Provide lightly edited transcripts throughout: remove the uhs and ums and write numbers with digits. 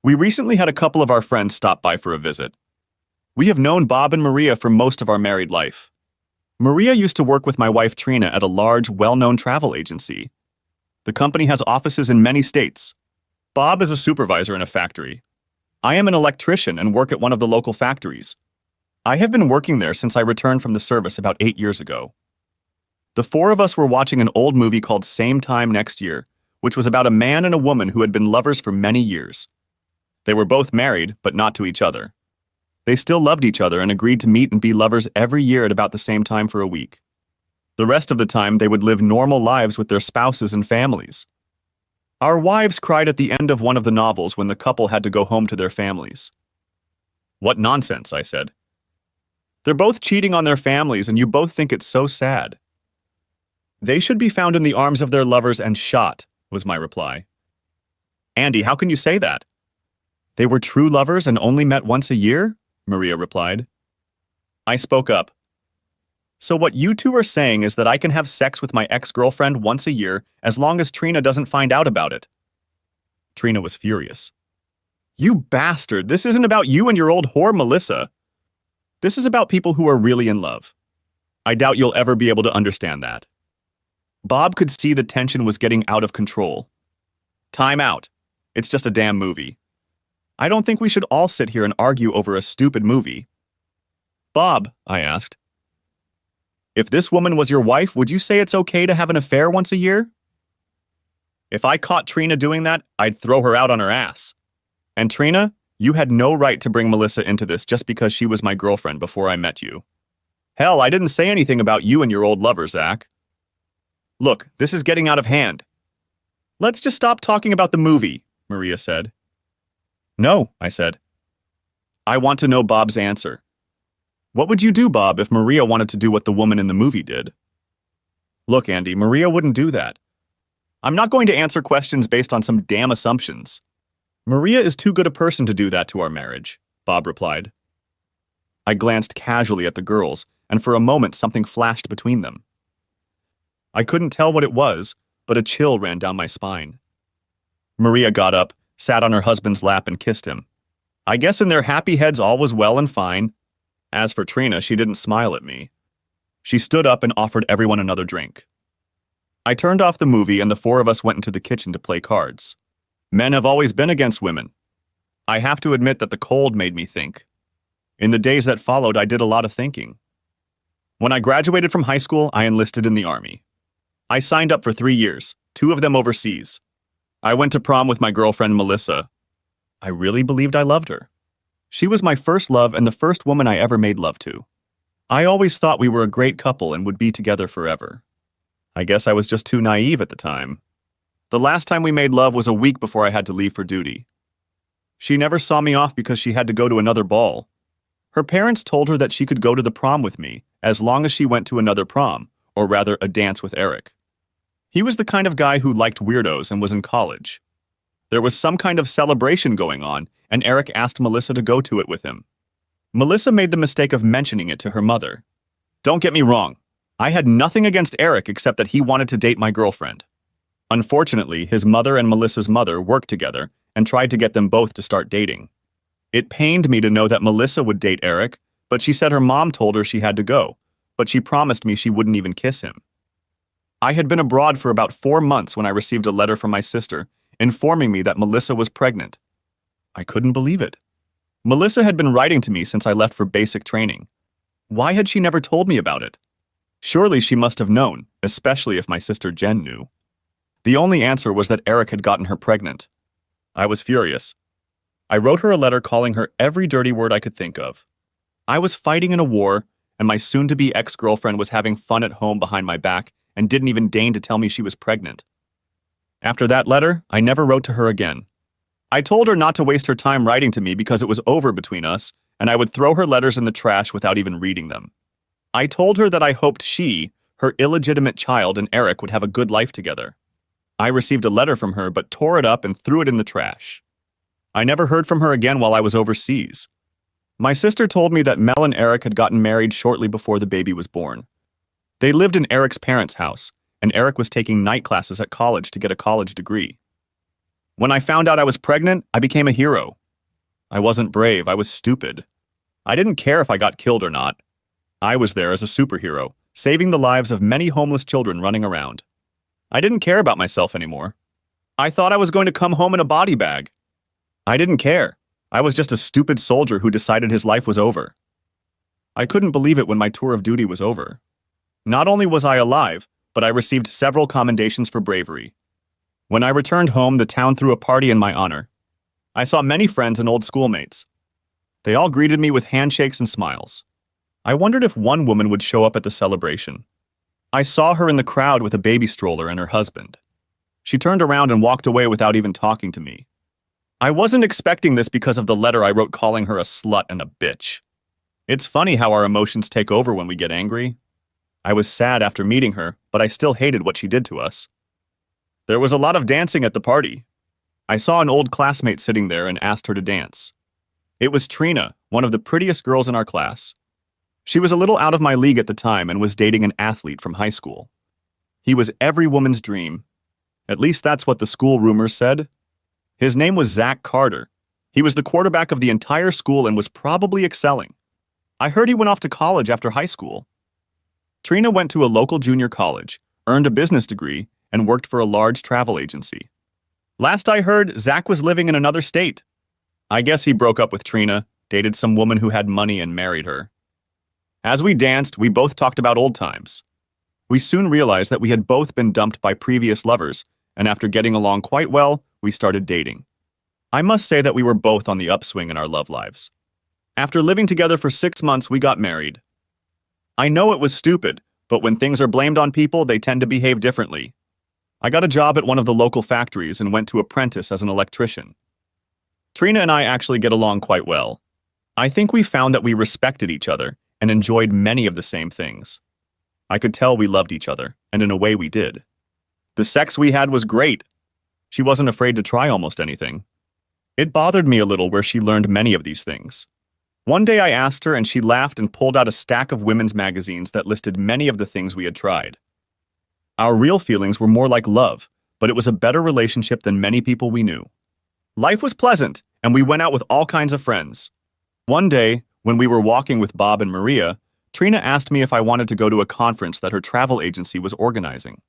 We recently had a couple of our friends stop by for a visit. We have known Bob and Maria for most of our married life. Maria used to work with my wife Trina at a large, well-known travel agency. The company has offices in many states. Bob is a supervisor in a factory. I am an electrician and work at one of the local factories. I have been working there since I returned from the service about 8 years ago. The four of us were watching an old movie called Same Time Next Year, which was about a man and a woman who had been lovers for many years. They were both married, but not to each other. They still loved each other and agreed to meet and be lovers every year at about the same time for a week. The rest of the time, they would live normal lives with their spouses and families. Our wives cried at the end of one of the novels when the couple had to go home to their families. "What nonsense," I said. "They're both cheating on their families and you both think it's so sad." "They should be found in the arms of their lovers and shot," was my reply. "Andy, how can you say that?" "They were true lovers and only met once a year?" Maria replied. I spoke up. "So what you two are saying is that I can have sex with my ex-girlfriend once a year as long as Trina doesn't find out about it." Trina was furious. "You bastard, this isn't about you and your old whore Melissa. This is about people who are really in love. I doubt you'll ever be able to understand that." Bob could see the tension was getting out of control. "Time out. It's just a damn movie. I don't think we should all sit here and argue over a stupid movie." "Bob," I asked, "if this woman was your wife, would you say it's okay to have an affair once a year?" "If I caught Trina doing that, I'd throw her out on her ass. And Trina, you had no right to bring Melissa into this just because she was my girlfriend before I met you. Hell, I didn't say anything about you and your old lover, Zach. Look, this is getting out of hand." "Let's just stop talking about the movie," Maria said. "No," I said. "I want to know Bob's answer. What would you do, Bob, if Maria wanted to do what the woman in the movie did?" "Look, Andy, Maria wouldn't do that. I'm not going to answer questions based on some damn assumptions. Maria is too good a person to do that to our marriage," Bob replied. I glanced casually at the girls, and for a moment something flashed between them. I couldn't tell what it was, but a chill ran down my spine. Maria got up, sat on her husband's lap, and kissed him. I guess in their happy heads all was well and fine. As for Trina, she didn't smile at me. She stood up and offered everyone another drink. I turned off the movie and the four of us went into the kitchen to play cards. Men have always been against women. I have to admit that the cold made me think. In the days that followed, I did a lot of thinking. When I graduated from high school, I enlisted in the Army. I signed up for 3 years, 2 of them overseas. I went to prom with my girlfriend Melissa. I really believed I loved her. She was my first love and the first woman I ever made love to. I always thought we were a great couple and would be together forever. I guess I was just too naive at the time. The last time we made love was a week before I had to leave for duty. She never saw me off because she had to go to another ball. Her parents told her that she could go to the prom with me as long as she went to another prom, or rather a dance with Eric. He was the kind of guy who liked weirdos and was in college. There was some kind of celebration going on, and Eric asked Melissa to go to it with him. Melissa made the mistake of mentioning it to her mother. Don't get me wrong, I had nothing against Eric except that he wanted to date my girlfriend. Unfortunately, his mother and Melissa's mother worked together and tried to get them both to start dating. It pained me to know that Melissa would date Eric, but she said her mom told her she had to go, but she promised me she wouldn't even kiss him. I had been abroad for about 4 months when I received a letter from my sister informing me that Melissa was pregnant. I couldn't believe it. Melissa had been writing to me since I left for basic training. Why had she never told me about it? Surely she must have known, especially if my sister Jen knew. The only answer was that Eric had gotten her pregnant. I was furious. I wrote her a letter calling her every dirty word I could think of. I was fighting in a war, and my soon-to-be ex-girlfriend was having fun at home behind my back and didn't even deign to tell me she was pregnant. After that letter, I never wrote to her again. I told her not to waste her time writing to me because it was over between us, and I would throw her letters in the trash without even reading them. I told her that I hoped she, her illegitimate child, and Eric would have a good life together. I received a letter from her but tore it up and threw it in the trash. I never heard from her again while I was overseas. My sister told me that Mel and Eric had gotten married shortly before the baby was born. They lived in Eric's parents' house, and Eric was taking night classes at college to get a college degree. When I found out I was pregnant, I became a hero. I wasn't brave, I was stupid. I didn't care if I got killed or not. I was there as a superhero, saving the lives of many homeless children running around. I didn't care about myself anymore. I thought I was going to come home in a body bag. I didn't care. I was just a stupid soldier who decided his life was over. I couldn't believe it when my tour of duty was over. Not only was I alive, but I received several commendations for bravery. When I returned home, the town threw a party in my honor. I saw many friends and old schoolmates. They all greeted me with handshakes and smiles. I wondered if one woman would show up at the celebration. I saw her in the crowd with a baby stroller and her husband. She turned around and walked away without even talking to me. I wasn't expecting this because of the letter I wrote calling her a slut and a bitch. It's funny how our emotions take over when we get angry. I was sad after meeting her, but I still hated what she did to us. There was a lot of dancing at the party. I saw an old classmate sitting there and asked her to dance. It was Trina, one of the prettiest girls in our class. She was a little out of my league at the time and was dating an athlete from high school. He was every woman's dream. At least that's what the school rumors said. His name was Zach Carter. He was the quarterback of the entire school and was probably excelling. I heard he went off to college after high school. Trina went to a local junior college, earned a business degree, and worked for a large travel agency. Last I heard, Zach was living in another state. I guess he broke up with Trina, dated some woman who had money and married her. As we danced, we both talked about old times. We soon realized that we had both been dumped by previous lovers, and after getting along quite well, we started dating. I must say that we were both on the upswing in our love lives. After living together for 6 months, we got married. I know it was stupid, but when things are blamed on people, they tend to behave differently. I got a job at one of the local factories and went to apprentice as an electrician. Trina and I actually get along quite well. I think we found that we respected each other and enjoyed many of the same things. I could tell we loved each other, and in a way we did. The sex we had was great. She wasn't afraid to try almost anything. It bothered me a little where she learned many of these things. One day I asked her and she laughed and pulled out a stack of women's magazines that listed many of the things we had tried. Our real feelings were more like love, but it was a better relationship than many people we knew. Life was pleasant, and we went out with all kinds of friends. One day, when we were walking with Bob and Maria, Trina asked me if I wanted to go to a conference that her travel agency was organizing.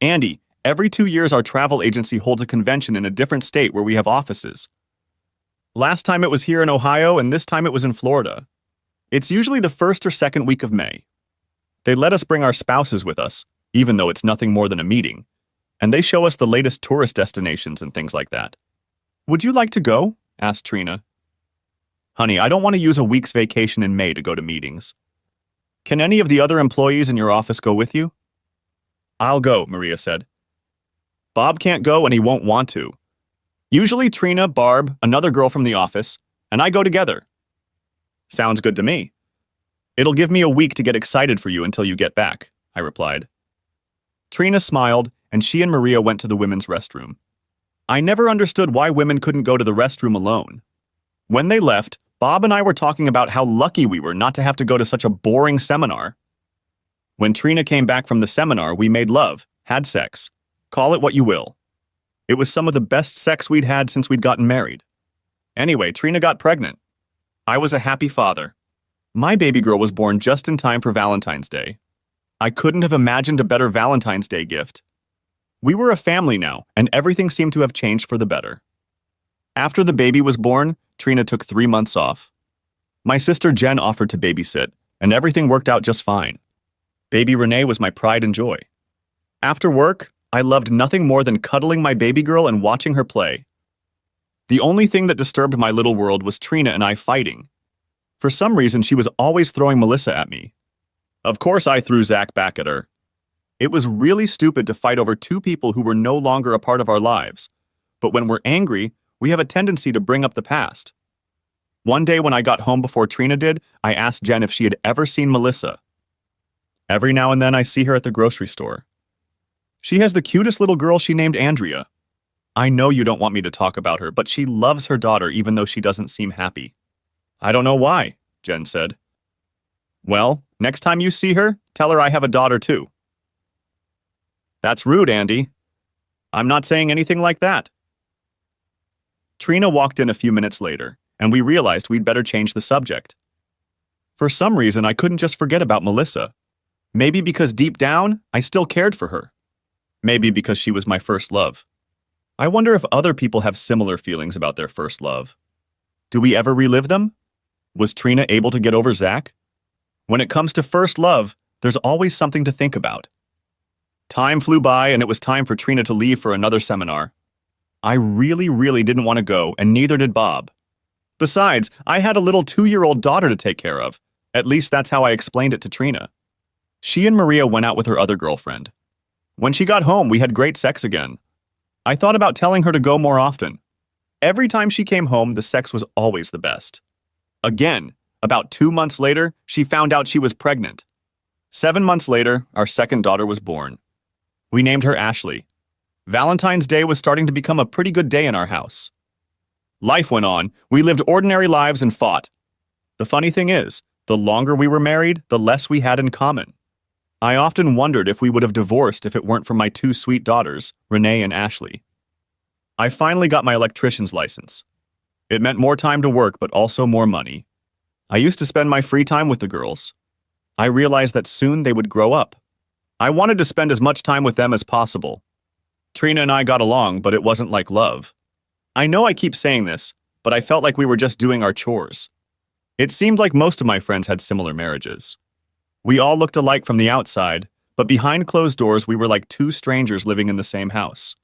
Andy, every 2 years our travel agency holds a convention in a different state where we have offices. Last time it was here in Ohio, and this time it was in Florida. It's usually the first or second week of May. They let us bring our spouses with us, even though it's nothing more than a meeting, and they show us the latest tourist destinations and things like that. Would you like to go? Asked Trina. Honey, I don't want to use a week's vacation in May to go to meetings. Can any of the other employees in your office go with you? I'll go, Maria said. Bob can't go and he won't want to. Usually Trina, Barb, another girl from the office, and I go together. Sounds good to me. It'll give me a week to get excited for you until you get back, I replied. Trina smiled, and she and Maria went to the women's restroom. I never understood why women couldn't go to the restroom alone. When they left, Bob and I were talking about how lucky we were not to have to go to such a boring seminar. When Trina came back from the seminar, we made love, had sex. Call it what you will. It was some of the best sex we'd had since we'd gotten married. Anyway, Trina got pregnant. I was a happy father. My baby girl was born just in time for Valentine's Day. I couldn't have imagined a better Valentine's Day gift. We were a family now, and everything seemed to have changed for the better. After the baby was born, Trina took 3 months off. My sister Jen offered to babysit, and everything worked out just fine. Baby Renee was my pride and joy. After work, I loved nothing more than cuddling my baby girl and watching her play. The only thing that disturbed my little world was Trina and I fighting. For some reason, she was always throwing Melissa at me. Of course, I threw Zach back at her. It was really stupid to fight over 2 people who were no longer a part of our lives. But when we're angry, we have a tendency to bring up the past. One day when I got home before Trina did, I asked Jen if she had ever seen Melissa. Every now and then I see her at the grocery store. She has the cutest little girl she named Andrea. I know you don't want me to talk about her, but she loves her daughter even though she doesn't seem happy. I don't know why, Jen said. Well, next time you see her, tell her I have a daughter too. That's rude, Andy. I'm not saying anything like that. Trina walked in a few minutes later, and we realized we'd better change the subject. For some reason, I couldn't just forget about Melissa. Maybe because deep down, I still cared for her. Maybe because she was my first love. I wonder if other people have similar feelings about their first love. Do we ever relive them? Was Trina able to get over Zach? When it comes to first love, there's always something to think about. Time flew by, and it was time for Trina to leave for another seminar. I really didn't want to go, and neither did Bob. Besides, I had a little 2-year-old daughter to take care of. At least that's how I explained it to Trina. She and Maria went out with her other girlfriend. When she got home, we had great sex again. I thought about telling her to go more often. Every time she came home, the sex was always the best. Again, about 2 months later, she found out she was pregnant. 7 months later, our second daughter was born. We named her Ashley. Valentine's Day was starting to become a pretty good day in our house. Life went on. We lived ordinary lives and fought. The funny thing is, the longer we were married, the less we had in common. I often wondered if we would have divorced if it weren't for my 2 sweet daughters, Renee and Ashley. I finally got my electrician's license. It meant more time to work, but also more money. I used to spend my free time with the girls. I realized that soon they would grow up. I wanted to spend as much time with them as possible. Trina and I got along, but it wasn't like love. I know I keep saying this, but I felt like we were just doing our chores. It seemed like most of my friends had similar marriages. We all looked alike from the outside, but behind closed doors we were like 2 strangers living in the same house.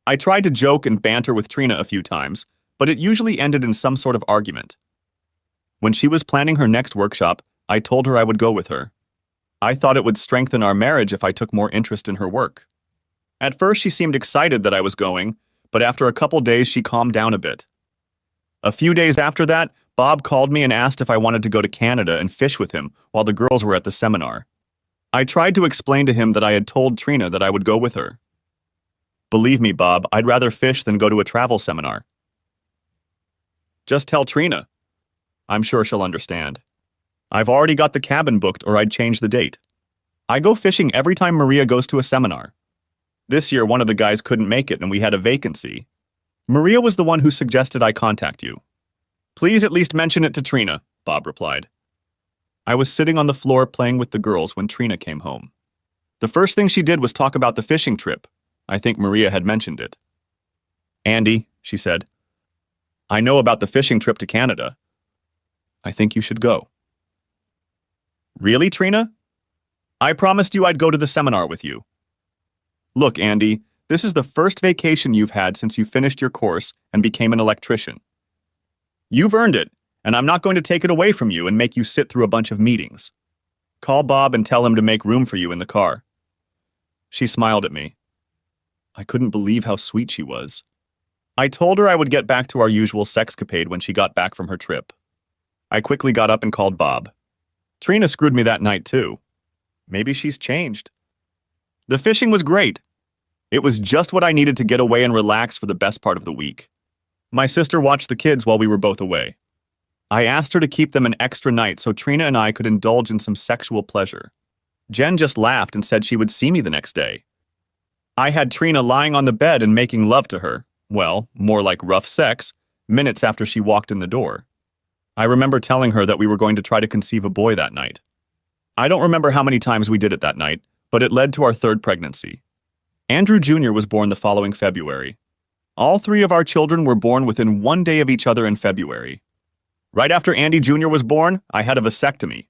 I tried to joke and banter with Trina a few times, but it usually ended in some sort of argument. When she was planning her next workshop, I told her I would go with her. I thought it would strengthen our marriage if I took more interest in her work. At first she seemed excited that I was going, but after a couple days she calmed down a bit. A few days after that, Bob called me and asked if I wanted to go to Canada and fish with him while the girls were at the seminar. I tried to explain to him that I had told Trina that I would go with her. Believe me, Bob, I'd rather fish than go to a travel seminar. Just tell Trina. I'm sure she'll understand. I've already got the cabin booked, or I'd change the date. I go fishing every time Maria goes to a seminar. This year, one of the guys couldn't make it and we had a vacancy. Maria was the one who suggested I contact you. Please at least mention it to Trina, Bob replied. I was sitting on the floor playing with the girls when Trina came home. The first thing she did was talk about the fishing trip. I think Maria had mentioned it. Andy, she said, I know about the fishing trip to Canada. I think you should go. Really, Trina? I promised you I'd go to the seminar with you. Look, Andy, this is the first vacation you've had since you finished your course and became an electrician. You've earned it, and I'm not going to take it away from you and make you sit through a bunch of meetings. Call Bob and tell him to make room for you in the car. She smiled at me. I couldn't believe how sweet she was. I told her I would get back to our usual sexcapade when she got back from her trip. I quickly got up and called Bob. Trina screwed me that night too. Maybe she's changed. The fishing was great. It was just what I needed to get away and relax for the best part of the week. My sister watched the kids while we were both away. I asked her to keep them an extra night so Trina and I could indulge in some sexual pleasure. Jen just laughed and said she would see me the next day. I had Trina lying on the bed and making love to her, well, more like rough sex, minutes after she walked in the door. I remember telling her that we were going to try to conceive a boy that night. I don't remember how many times we did it that night, but it led to our 3rd pregnancy. Andrew Jr. was born the following February. All 3 of our children were born within 1 day of each other in February. Right after Andy Jr. was born, I had a vasectomy.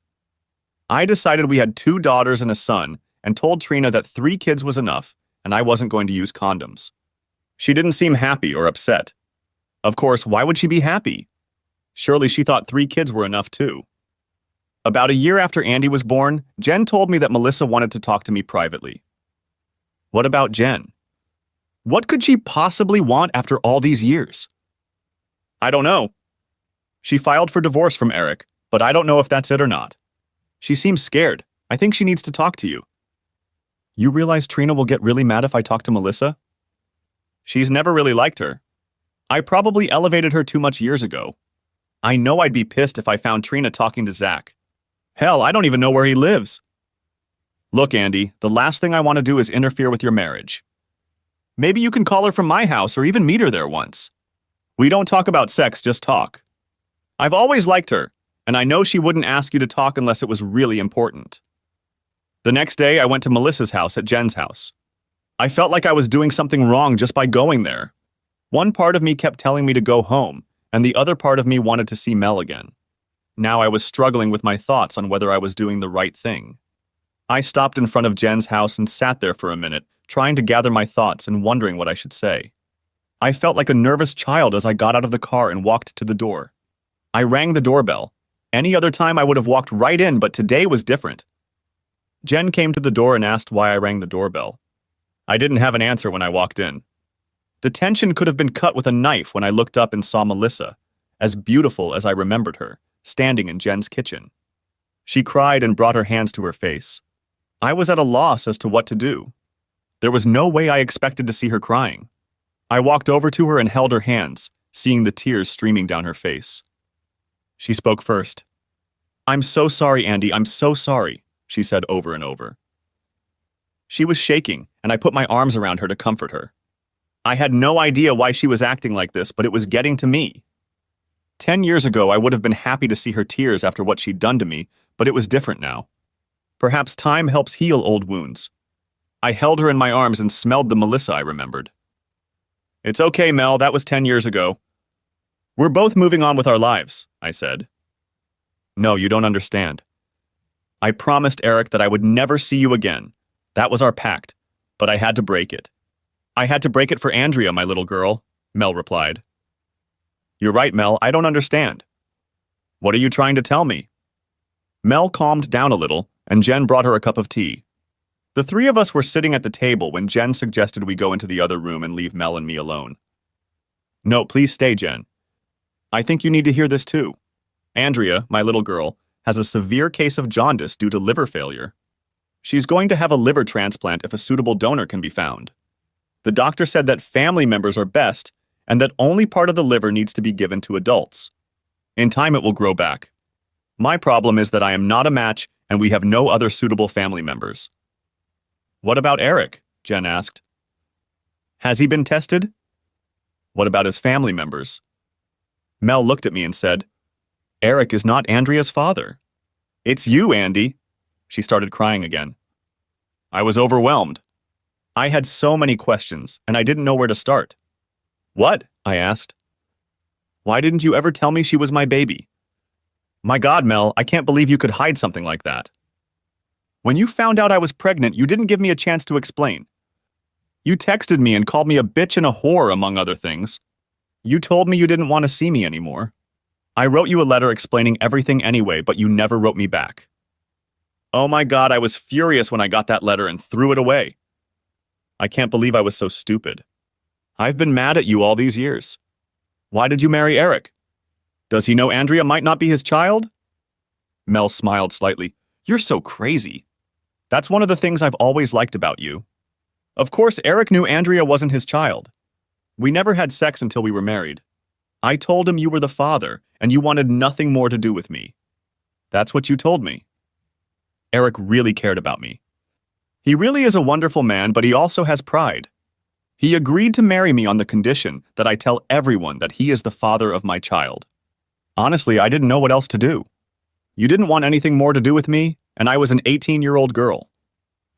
I decided we had 2 daughters and a son and told Trina that 3 kids was enough and I wasn't going to use condoms. She didn't seem happy or upset. Of course, why would she be happy? Surely she thought 3 kids were enough too. About a year after Andy was born, Jen told me that Melissa wanted to talk to me privately. What about Jen? What could she possibly want after all these years? I don't know. She filed for divorce from Eric, but I don't know if that's it or not. She seems scared. I think she needs to talk to you. You realize Trina will get really mad if I talk to Melissa? She's never really liked her. I probably elevated her too much years ago. I know I'd be pissed if I found Trina talking to Zach. Hell, I don't even know where he lives. Look, Andy, the last thing I want to do is interfere with your marriage. Maybe you can call her from my house or even meet her there once. We don't talk about sex, just talk. I've always liked her, and I know she wouldn't ask you to talk unless it was really important. The next day, I went to Melissa's house at Jen's house. I felt like I was doing something wrong just by going there. One part of me kept telling me to go home, and the other part of me wanted to see Mel again. Now I was struggling with my thoughts on whether I was doing the right thing. I stopped in front of Jen's house and sat there for a minute, trying to gather my thoughts and wondering what I should say. I felt like a nervous child as I got out of the car and walked to the door. I rang the doorbell. Any other time I would have walked right in, but today was different. Jen came to the door and asked why I rang the doorbell. I didn't have an answer when I walked in. The tension could have been cut with a knife when I looked up and saw Melissa, as beautiful as I remembered her, standing in Jen's kitchen. She cried and brought her hands to her face. I was at a loss as to what to do. There was no way I expected to see her crying. I walked over to her and held her hands, seeing the tears streaming down her face. She spoke first. "I'm so sorry, Andy, I'm so sorry," she said over and over. She was shaking, and I put my arms around her to comfort her. I had no idea why she was acting like this, but it was getting to me. 10 years ago, I would have been happy to see her tears after what she'd done to me, but it was different now. Perhaps time helps heal old wounds. I held her in my arms and smelled the Melissa I remembered. "It's okay, Mel, that was 10 years ago. We're both moving on with our lives," I said. "No, you don't understand. I promised Eric that I would never see you again. That was our pact, but I had to break it. I had to break it for Andrea, my little girl," Mel replied. "You're right, Mel, I don't understand. What are you trying to tell me?" Mel calmed down a little, and Jen brought her a cup of tea. The three of us were sitting at the table when Jen suggested we go into the other room and leave Mel and me alone. "No, please stay, Jen. I think you need to hear this too. Andrea, my little girl, has a severe case of jaundice due to liver failure. She's going to have a liver transplant if a suitable donor can be found. The doctor said that family members are best and that only part of the liver needs to be given to adults. In time, it will grow back. My problem is that I am not a match and we have no other suitable family members." "What about Eric?" Jen asked. "Has he been tested?" "What about his family members?" Mel looked at me and said, "Eric is not Andrea's father. It's you, Andy." She started crying again. I was overwhelmed. I had so many questions, and I didn't know where to start. "What?" I asked. "Why didn't you ever tell me she was my baby?" "My God, Mel, I can't believe you could hide something like that. When you found out I was pregnant, you didn't give me a chance to explain. You texted me and called me a bitch and a whore, among other things. You told me you didn't want to see me anymore. I wrote you a letter explaining everything anyway, but you never wrote me back. Oh my God, I was furious when I got that letter and threw it away. I can't believe I was so stupid. I've been mad at you all these years. Why did you marry Eric? Does he know Andrea might not be his child?" Mel smiled slightly. "You're so crazy. That's one of the things I've always liked about you. Of course, Eric knew Andrea wasn't his child. We never had sex until we were married. I told him you were the father, and you wanted nothing more to do with me. That's what you told me. Eric really cared about me. He really is a wonderful man, but he also has pride. He agreed to marry me on the condition that I tell everyone that he is the father of my child. Honestly, I didn't know what else to do. You didn't want anything more to do with me, and I was an 18-year-old girl.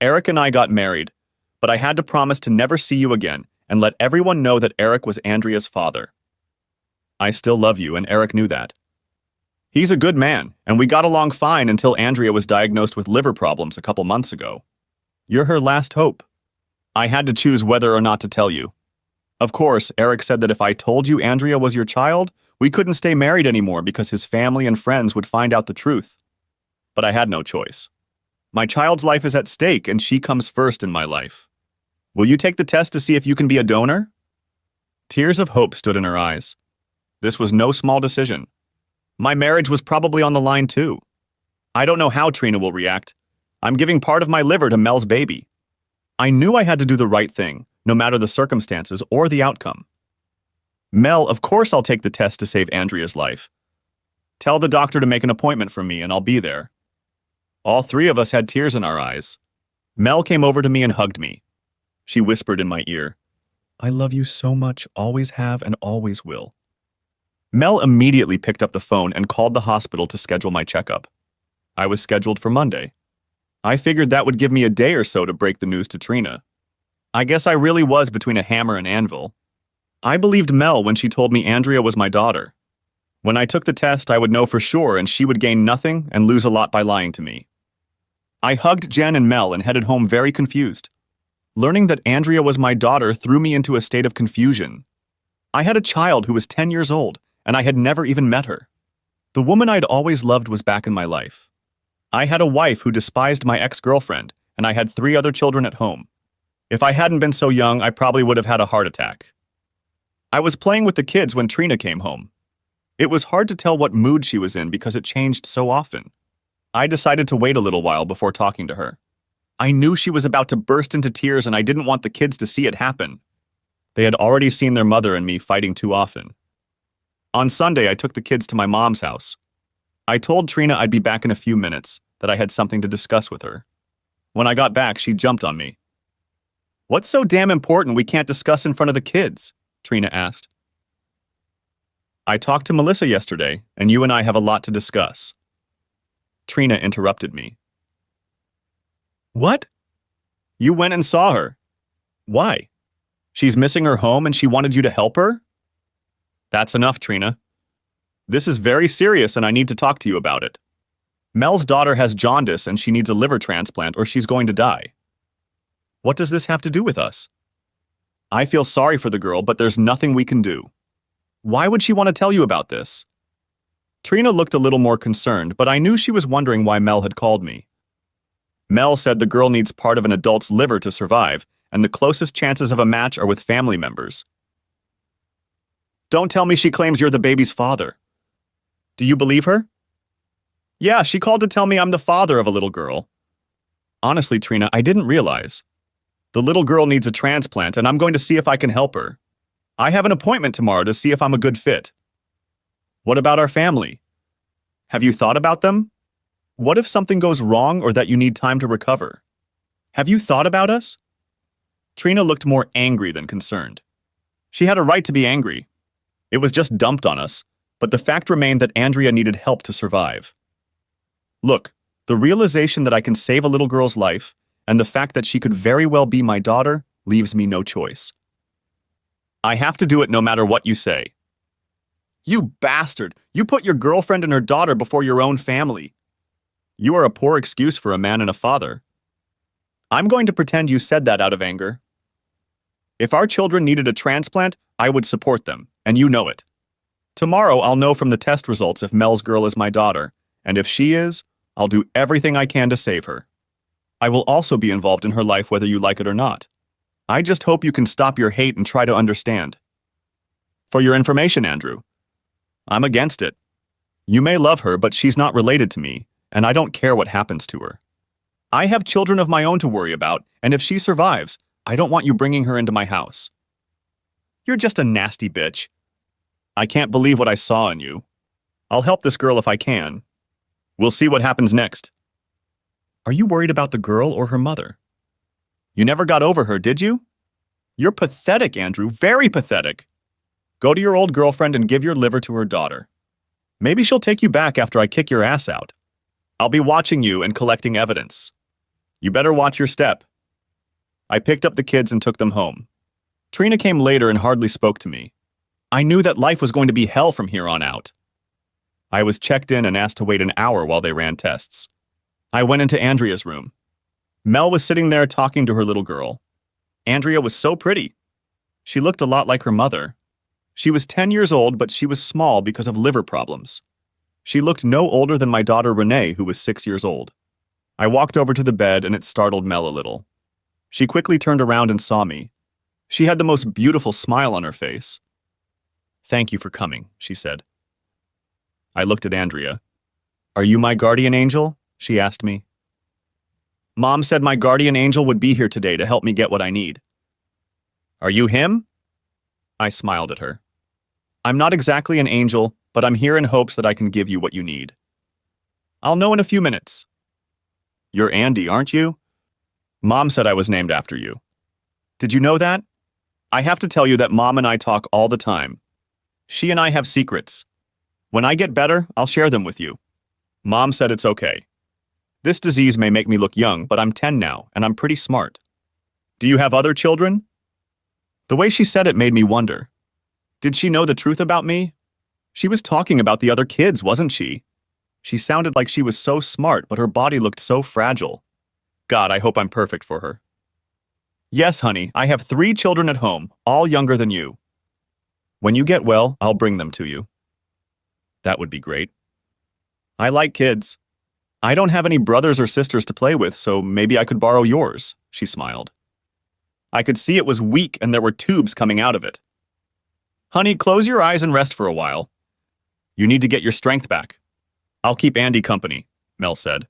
Eric and I got married, but I had to promise to never see you again and let everyone know that Eric was Andrea's father. I still love you, and Eric knew that. He's a good man, and we got along fine until Andrea was diagnosed with liver problems a couple months ago. You're her last hope. I had to choose whether or not to tell you. Of course, Eric said that if I told you Andrea was your child, we couldn't stay married anymore because his family and friends would find out the truth. But I had no choice. My child's life is at stake, and she comes first in my life. Will you take the test to see if you can be a donor?" Tears of hope stood in her eyes. This was no small decision. My marriage was probably on the line too. I don't know how Trina will react. I'm giving part of my liver to Mel's baby. I knew I had to do the right thing, no matter the circumstances or the outcome. "Mel, of course I'll take the test to save Andrea's life. Tell the doctor to make an appointment for me and I'll be there." All three of us had tears in our eyes. Mel came over to me and hugged me. She whispered in my ear, "I love you so much, always have and always will." Mel immediately picked up the phone and called the hospital to schedule my checkup. I was scheduled for Monday. I figured that would give me a day or so to break the news to Trina. I guess I really was between a hammer and anvil. I believed Mel when she told me Andrea was my daughter. When I took the test, I would know for sure and she would gain nothing and lose a lot by lying to me. I hugged Jen and Mel and headed home very confused. Learning that Andrea was my daughter threw me into a state of confusion. I had a child who was 10 years old, and I had never even met her. The woman I'd always loved was back in my life. I had a wife who despised my ex-girlfriend, and I had 3 other children at home. If I hadn't been so young, I probably would have had a heart attack. I was playing with the kids when Trina came home. It was hard to tell what mood she was in because it changed so often. I decided to wait a little while before talking to her. I knew she was about to burst into tears and I didn't want the kids to see it happen. They had already seen their mother and me fighting too often. On Sunday, I took the kids to my mom's house. I told Trina I'd be back in a few minutes, that I had something to discuss with her. When I got back, she jumped on me. "What's so damn important we can't discuss in front of the kids?" Trina asked. "I talked to Melissa yesterday, and you and I have a lot to discuss." Trina interrupted me. "What? You went and saw her. Why? She's missing her home and she wanted you to help her?" "That's enough, Trina. This is very serious and I need to talk to you about it. Mel's daughter has jaundice and she needs a liver transplant or she's going to die. What does this have to do with us? I feel sorry for the girl, but there's nothing we can do. Why would she want to tell you about this?" Trina looked a little more concerned, but I knew she was wondering why Mel had called me. Mel said the girl needs part of an adult's liver to survive, and the closest chances of a match are with family members. "Don't tell me she claims you're the baby's father. Do you believe her?" "Yeah, she called to tell me I'm the father of a little girl." "Honestly, Trina, I didn't realize. The little girl needs a transplant, and I'm going to see if I can help her. I have an appointment tomorrow to see if I'm a good fit." "What about our family? Have you thought about them? What if something goes wrong or that you need time to recover? Have you thought about us?" Trina looked more angry than concerned. She had a right to be angry. It was just dumped on us, but the fact remained that Andrea needed help to survive. Look, the realization that I can save a little girl's life and the fact that she could very well be my daughter leaves me no choice. I have to do it no matter what you say. "You bastard! You put your girlfriend and her daughter before your own family. You are a poor excuse for a man and a father. I'm going to pretend you said that out of anger. If our children needed a transplant, I would support them, and you know it. Tomorrow I'll know from the test results if Mel's girl is my daughter, and if she is, I'll do everything I can to save her. I will also be involved in her life whether you like it or not. I just hope you can stop your hate and try to understand. For your information, Andrew, I'm against it. You may love her, but she's not related to me, and I don't care what happens to her. I have children of my own to worry about, and if she survives, I don't want you bringing her into my house. You're just a nasty bitch. I can't believe what I saw in you. I'll help this girl if I can. We'll see what happens next." "Are you worried about the girl or her mother? You never got over her, did you? You're pathetic, Andrew, very pathetic. Go to your old girlfriend and give your liver to her daughter. Maybe she'll take you back after I kick your ass out. I'll be watching you and collecting evidence. You better watch your step." I picked up the kids and took them home. Trina came later and hardly spoke to me. I knew that life was going to be hell from here on out. I was checked in and asked to wait an hour while they ran tests. I went into Andrea's room. Mel was sitting there talking to her little girl. Andrea was so pretty. She looked a lot like her mother. She was 10 years old, but she was small because of liver problems. She looked no older than my daughter Renee, who was 6 years old. I walked over to the bed and it startled Mel a little. She quickly turned around and saw me. She had the most beautiful smile on her face. "Thank you for coming," she said. I looked at Andrea. "Are you my guardian angel?" she asked me. "Mom said my guardian angel would be here today to help me get what I need." "Are you him?" I smiled at her. "I'm not exactly an angel, but I'm here in hopes that I can give you what you need. I'll know in a few minutes." "You're Andy, aren't you? Mom said I was named after you. Did you know that? I have to tell you that Mom and I talk all the time. She and I have secrets. When I get better, I'll share them with you. Mom said it's okay. This disease may make me look young, but I'm 10 now, and I'm pretty smart. Do you have other children? The way she said it made me wonder. Did she know the truth about me? She was talking about the other kids, wasn't she? She sounded like she was so smart, but her body looked so fragile. God, I hope I'm perfect for her. Yes, honey, I have 3 children at home, all younger than you. When you get well, I'll bring them to you. That would be great. I like kids. I don't have any brothers or sisters to play with, so maybe I could borrow yours, she smiled. I could see it was weak and there were tubes coming out of it. Honey, close your eyes and rest for a while. You need to get your strength back. I'll keep Andy company, Mel said.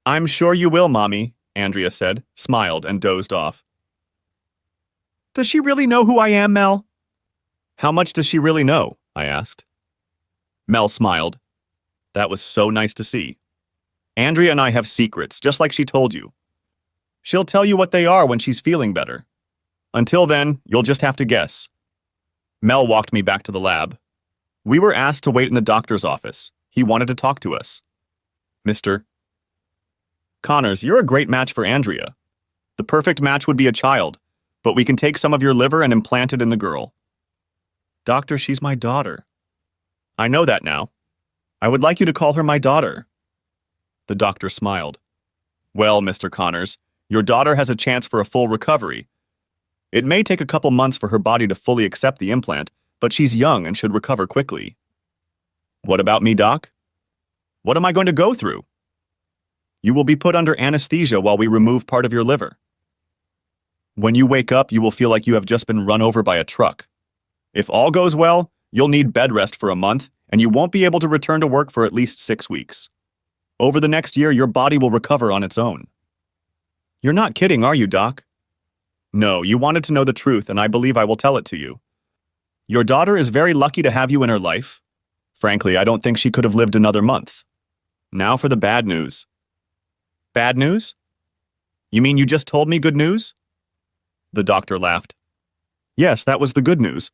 I'm sure you will, Mommy, Andrea said, smiled, and dozed off. Does she really know who I am, Mel? How much does she really know? I asked. Mel smiled. That was so nice to see. Andrea and I have secrets, just like she told you. She'll tell you what they are when she's feeling better. Until then, you'll just have to guess. Mel walked me back to the lab. We were asked to wait in the doctor's office. He wanted to talk to us. Mr. Connors, you're a great match for Andrea. The perfect match would be a child, but we can take some of your liver and implant it in the girl. Doctor, she's my daughter. I know that now. I would like you to call her my daughter. The doctor smiled. Well, Mr. Connors, your daughter has a chance for a full recovery. It may take a couple months for her body to fully accept the implant, but she's young and should recover quickly. What about me, Doc? What am I going to go through? You will be put under anesthesia while we remove part of your liver. When you wake up, you will feel like you have just been run over by a truck. If all goes well, you'll need bed rest for a month, and you won't be able to return to work for at least 6 weeks. Over the next year, your body will recover on its own. You're not kidding, are you, Doc? No, you wanted to know the truth, and I believe I will tell it to you. Your daughter is very lucky to have you in her life. Frankly, I don't think she could have lived another month. Now for the bad news. Bad news? You mean you just told me good news? The doctor laughed. Yes, that was the good news.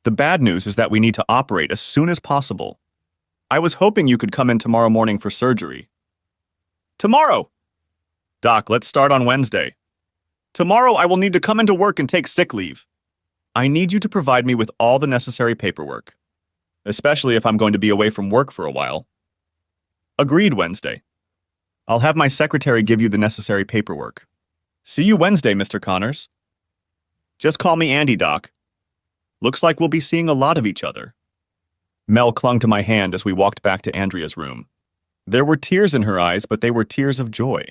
The bad news is that we need to operate as soon as possible. I was hoping you could come in tomorrow morning for surgery. Tomorrow! Doc, let's start on Wednesday. Tomorrow I will need to come into work and take sick leave. I need you to provide me with all the necessary paperwork, especially if I'm going to be away from work for a while. Agreed, Wednesday. I'll have my secretary give you the necessary paperwork. See you Wednesday, Mr. Connors. Just call me Andy, Doc. Looks like we'll be seeing a lot of each other. Mel clung to my hand as we walked back to Andrea's room. There were tears in her eyes, but they were tears of joy.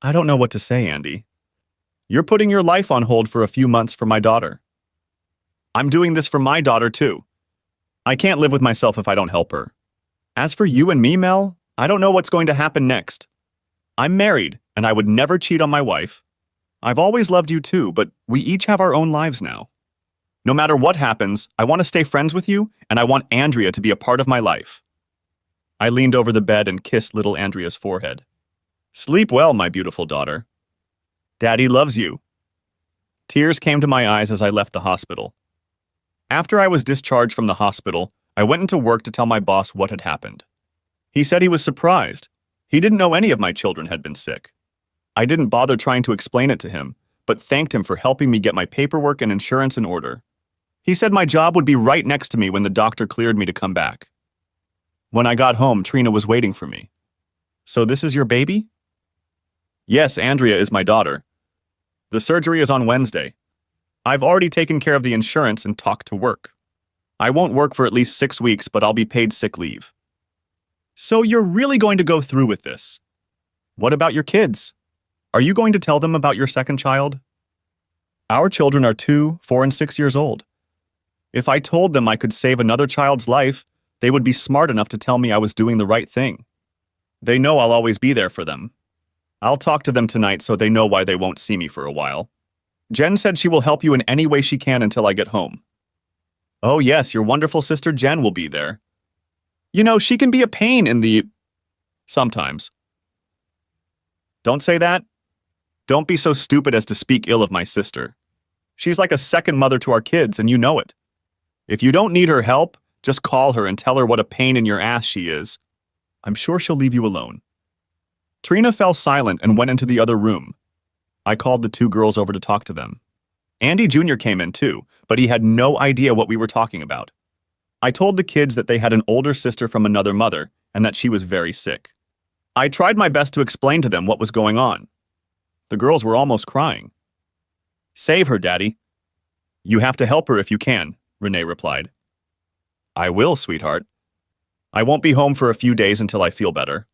I don't know what to say, Andy. You're putting your life on hold for a few months for my daughter. I'm doing this for my daughter, too. I can't live with myself if I don't help her. As for you and me, Mel, I don't know what's going to happen next. I'm married, and I would never cheat on my wife. I've always loved you too, but we each have our own lives now. No matter what happens, I want to stay friends with you, and I want Andrea to be a part of my life. I leaned over the bed and kissed little Andrea's forehead. Sleep well, my beautiful daughter. Daddy loves you. Tears came to my eyes as I left the hospital. After I was discharged from the hospital, I went into work to tell my boss what had happened. He said he was surprised. He didn't know any of my children had been sick. I didn't bother trying to explain it to him, but thanked him for helping me get my paperwork and insurance in order. He said my job would be right next to me when the doctor cleared me to come back. When I got home, Trina was waiting for me. So this is your baby? Yes, Andrea is my daughter. The surgery is on Wednesday. I've already taken care of the insurance and talked to work. I won't work for at least 6 weeks, but I'll be paid sick leave. So you're really going to go through with this? What about your kids? Are you going to tell them about your second child? Our children are 2, 4, and 6 years old. If I told them I could save another child's life, they would be smart enough to tell me I was doing the right thing. They know I'll always be there for them. I'll talk to them tonight so they know why they won't see me for a while. Jen said she will help you in any way she can until I get home. Oh yes, your wonderful sister Jen will be there. You know, she can be a pain in the... sometimes. Don't say that. Don't be so stupid as to speak ill of my sister. She's like a second mother to our kids, and you know it. If you don't need her help, Just call her and tell her what a pain in your ass she is. I'm sure she'll leave you alone." Trina fell silent and went into the other room. I called the two girls over to talk to them. Andy Jr. came in too, but he had no idea what we were talking about. I told the kids that they had an older sister from another mother and that she was very sick. I tried my best to explain to them what was going on. The girls were almost crying. "Save her, Daddy." "You have to help her if you can," Renee replied. "I will, sweetheart. I won't be home for a few days until I feel better.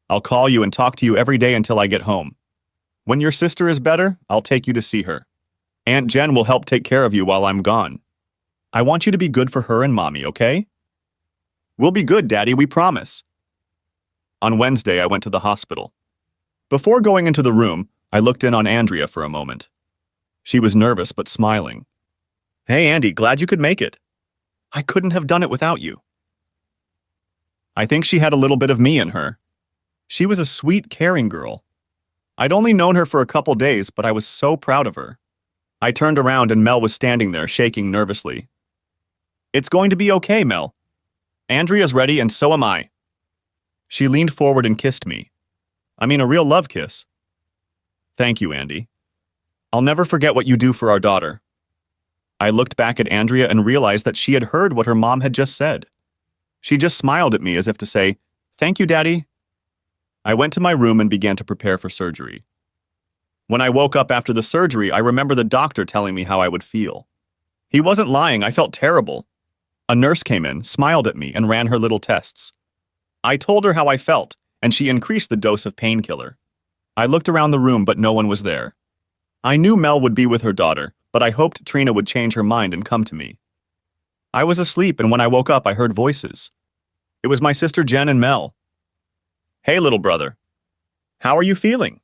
I'll call you and talk to you every day until I get home. When your sister is better, I'll take you to see her. Aunt Jen will help take care of you while I'm gone. I want you to be good for her and Mommy, okay?" "We'll be good, Daddy, we promise." On Wednesday, I went to the hospital. Before going into the room, I looked in on Andrea for a moment. She was nervous but smiling. "Hey, Andy, glad you could make it. I couldn't have done it without you." I think she had a little bit of me in her. She was a sweet, caring girl. I'd only known her for a couple days, but I was so proud of her. I turned around and Mel was standing there, shaking nervously. "It's going to be okay, Mel. Andrea's ready and so am I." She leaned forward and kissed me. I mean, a real love kiss. "Thank you, Andy. I'll never forget what you do for our daughter." I looked back at Andrea and realized that she had heard what her mom had just said. She just smiled at me as if to say, "Thank you, Daddy." I went to my room and began to prepare for surgery. When I woke up after the surgery, I remember the doctor telling me how I would feel. He wasn't lying, I felt terrible. A nurse came in, smiled at me, and ran her little tests. I told her how I felt, and she increased the dose of painkiller. I looked around the room, but no one was there. I knew Mel would be with her daughter, but I hoped Trina would change her mind and come to me. I was asleep, and when I woke up, I heard voices. It was my sister Jen and Mel. "Hey, little brother. How are you feeling?"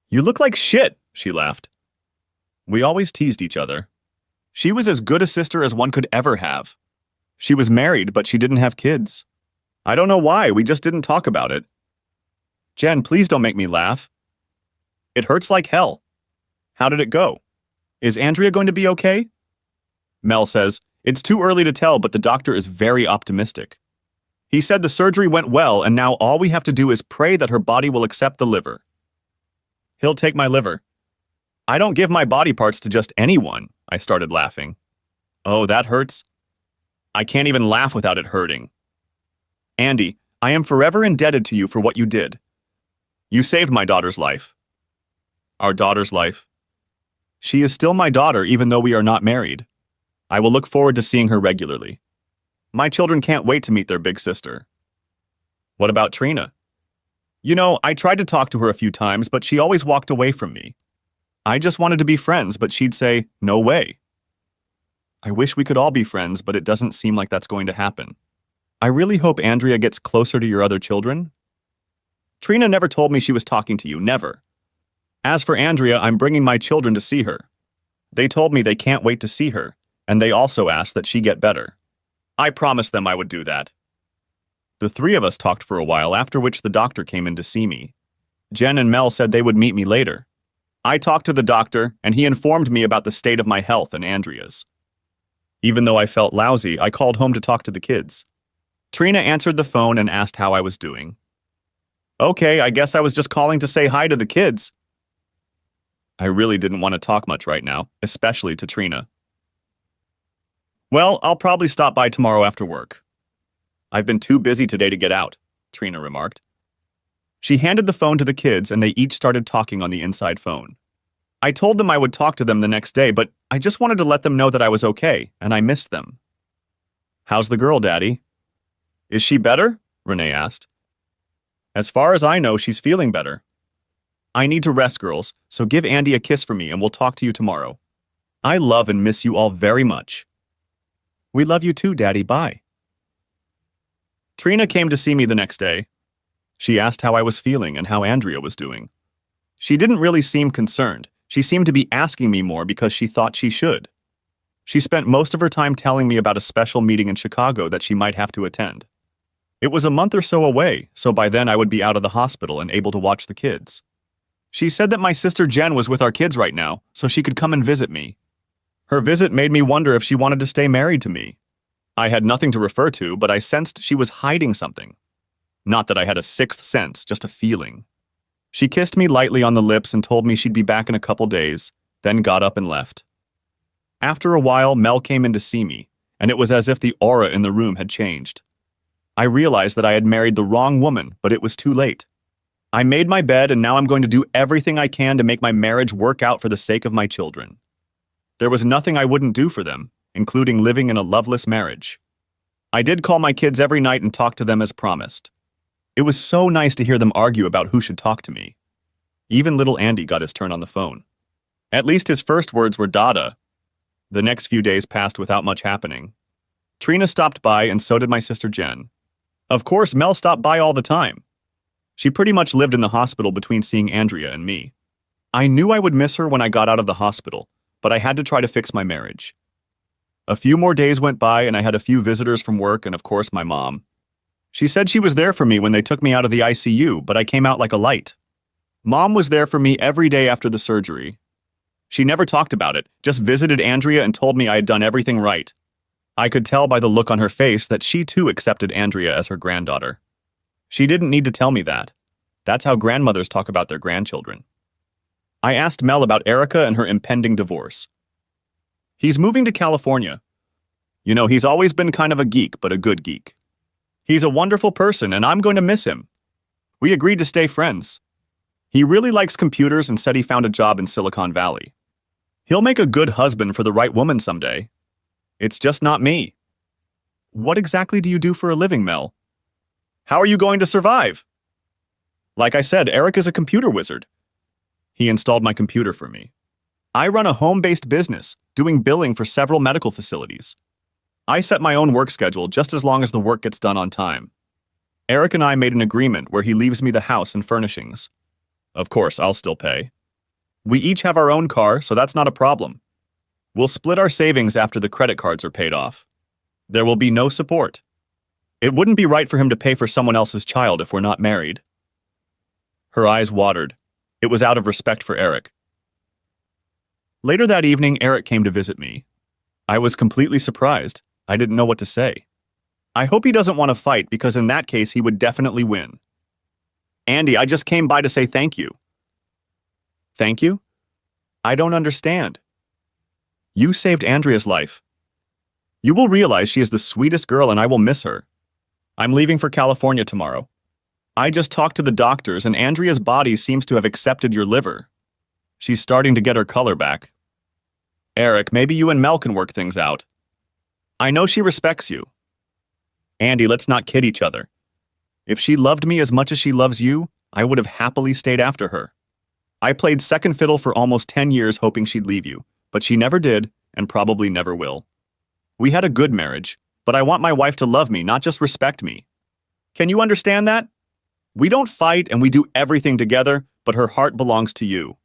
"You look like shit," she laughed. We always teased each other. She was as good a sister as one could ever have. She was married, but she didn't have kids. I don't know why, we just didn't talk about it. "Jen, please don't make me laugh. It hurts like hell. How did it go? Is Andrea going to be okay?" Mel says, "It's too early to tell, but the doctor is very optimistic. He said the surgery went well, and now all we have to do is pray that her body will accept the liver." "He'll take my liver." "I don't give my body parts to just anyone," I started laughing. "Oh, that hurts? I can't even laugh without it hurting. Andy, I am forever indebted to you for what you did. You saved my daughter's life." "Our daughter's life?" "She is still my daughter even though we are not married. I will look forward to seeing her regularly. My children can't wait to meet their big sister." "What about Trina?" "You know, I tried to talk to her a few times, but she always walked away from me. I just wanted to be friends, but she'd say, 'No way.' I wish we could all be friends, but it doesn't seem like that's going to happen. I really hope Andrea gets closer to your other children." "Trina never told me she was talking to you, never. As for Andrea, I'm bringing my children to see her. They told me they can't wait to see her, and they also asked that she get better. I promised them I would do that." The three of us talked for a while, after which the doctor came in to see me. Jen and Mel said they would meet me later. I talked to the doctor, and he informed me about the state of my health and Andrea's. Even though I felt lousy, I called home to talk to the kids. Trina answered the phone and asked how I was doing. "Okay, I guess I was just calling to say hi to the kids." I really didn't want to talk much right now, especially to Trina. "Well, I'll probably stop by tomorrow after work. I've been too busy today to get out," Trina remarked. She handed the phone to the kids, and they each started talking on the inside phone. I told them I would talk to them the next day, but I just wanted to let them know that I was okay, and I missed them. "How's the girl, Daddy?" "Is she better?" Renee asked. "As far as I know, she's feeling better. I need to rest, girls, so give Andy a kiss for me and we'll talk to you tomorrow. I love and miss you all very much." "We love you too, Daddy. Bye." Trina came to see me the next day. She asked how I was feeling and how Andrea was doing. She didn't really seem concerned. She seemed to be asking me more because she thought she should. She spent most of her time telling me about a special meeting in Chicago that she might have to attend. It was a month or so away, so by then I would be out of the hospital and able to watch the kids. She said that my sister Jen was with our kids right now, so she could come and visit me. Her visit made me wonder if she wanted to stay married to me. I had nothing to refer to, but I sensed she was hiding something. Not that I had a sixth sense, just a feeling. She kissed me lightly on the lips and told me she'd be back in a couple days, then got up and left. After a while, Mel came in to see me, and it was as if the aura in the room had changed. I realized that I had married the wrong woman, but it was too late. I made my bed, and now I'm going to do everything I can to make my marriage work out for the sake of my children. There was nothing I wouldn't do for them, including living in a loveless marriage. I did call my kids every night and talk to them as promised. It was so nice to hear them argue about who should talk to me. Even little Andy got his turn on the phone. At least his first words were Dada. The next few days passed without much happening. Trina stopped by, and so did my sister Jen. Of course, Mel stopped by all the time. She pretty much lived in the hospital between seeing Andrea and me. I knew I would miss her when I got out of the hospital, but I had to try to fix my marriage. A few more days went by, and I had a few visitors from work and, of course, my mom. She said she was there for me when they took me out of the ICU, but I came out like a light. Mom was there for me every day after the surgery. She never talked about it, just visited Andrea and told me I had done everything right. I could tell by the look on her face that she too accepted Andrea as her granddaughter. She didn't need to tell me that. That's how grandmothers talk about their grandchildren. I asked Mel about Erica and her impending divorce. He's moving to California. You know, he's always been kind of a geek, but a good geek. He's a wonderful person, and I'm going to miss him. We agreed to stay friends. He really likes computers and said he found a job in Silicon Valley. He'll make a good husband for the right woman someday. It's just not me. What exactly do you do for a living, Mel? How are you going to survive? Like I said, Eric is a computer wizard. He installed my computer for me. I run a home-based business, doing billing for several medical facilities. I set my own work schedule just as long as the work gets done on time. Eric and I made an agreement where he leaves me the house and furnishings. Of course, I'll still pay. We each have our own car, so that's not a problem. We'll split our savings after the credit cards are paid off. There will be no support. It wouldn't be right for him to pay for someone else's child if we're not married. Her eyes watered. It was out of respect for Eric. Later that evening, Eric came to visit me. I was completely surprised. I didn't know what to say. I hope he doesn't want to fight, because in that case, he would definitely win. Andy, I just came by to say thank you. Thank you? I don't understand. You saved Andrea's life. You will realize she is the sweetest girl and I will miss her. I'm leaving for California tomorrow. I just talked to the doctors and Andrea's body seems to have accepted your liver. She's starting to get her color back. Eric, maybe you and Mel can work things out. I know she respects you. Andy, let's not kid each other. If she loved me as much as she loves you, I would have happily stayed after her. I played second fiddle for almost 10 years hoping she'd leave you, but she never did and probably never will. We had a good marriage, but I want my wife to love me, not just respect me. Can you understand that? We don't fight and we do everything together, but her heart belongs to you.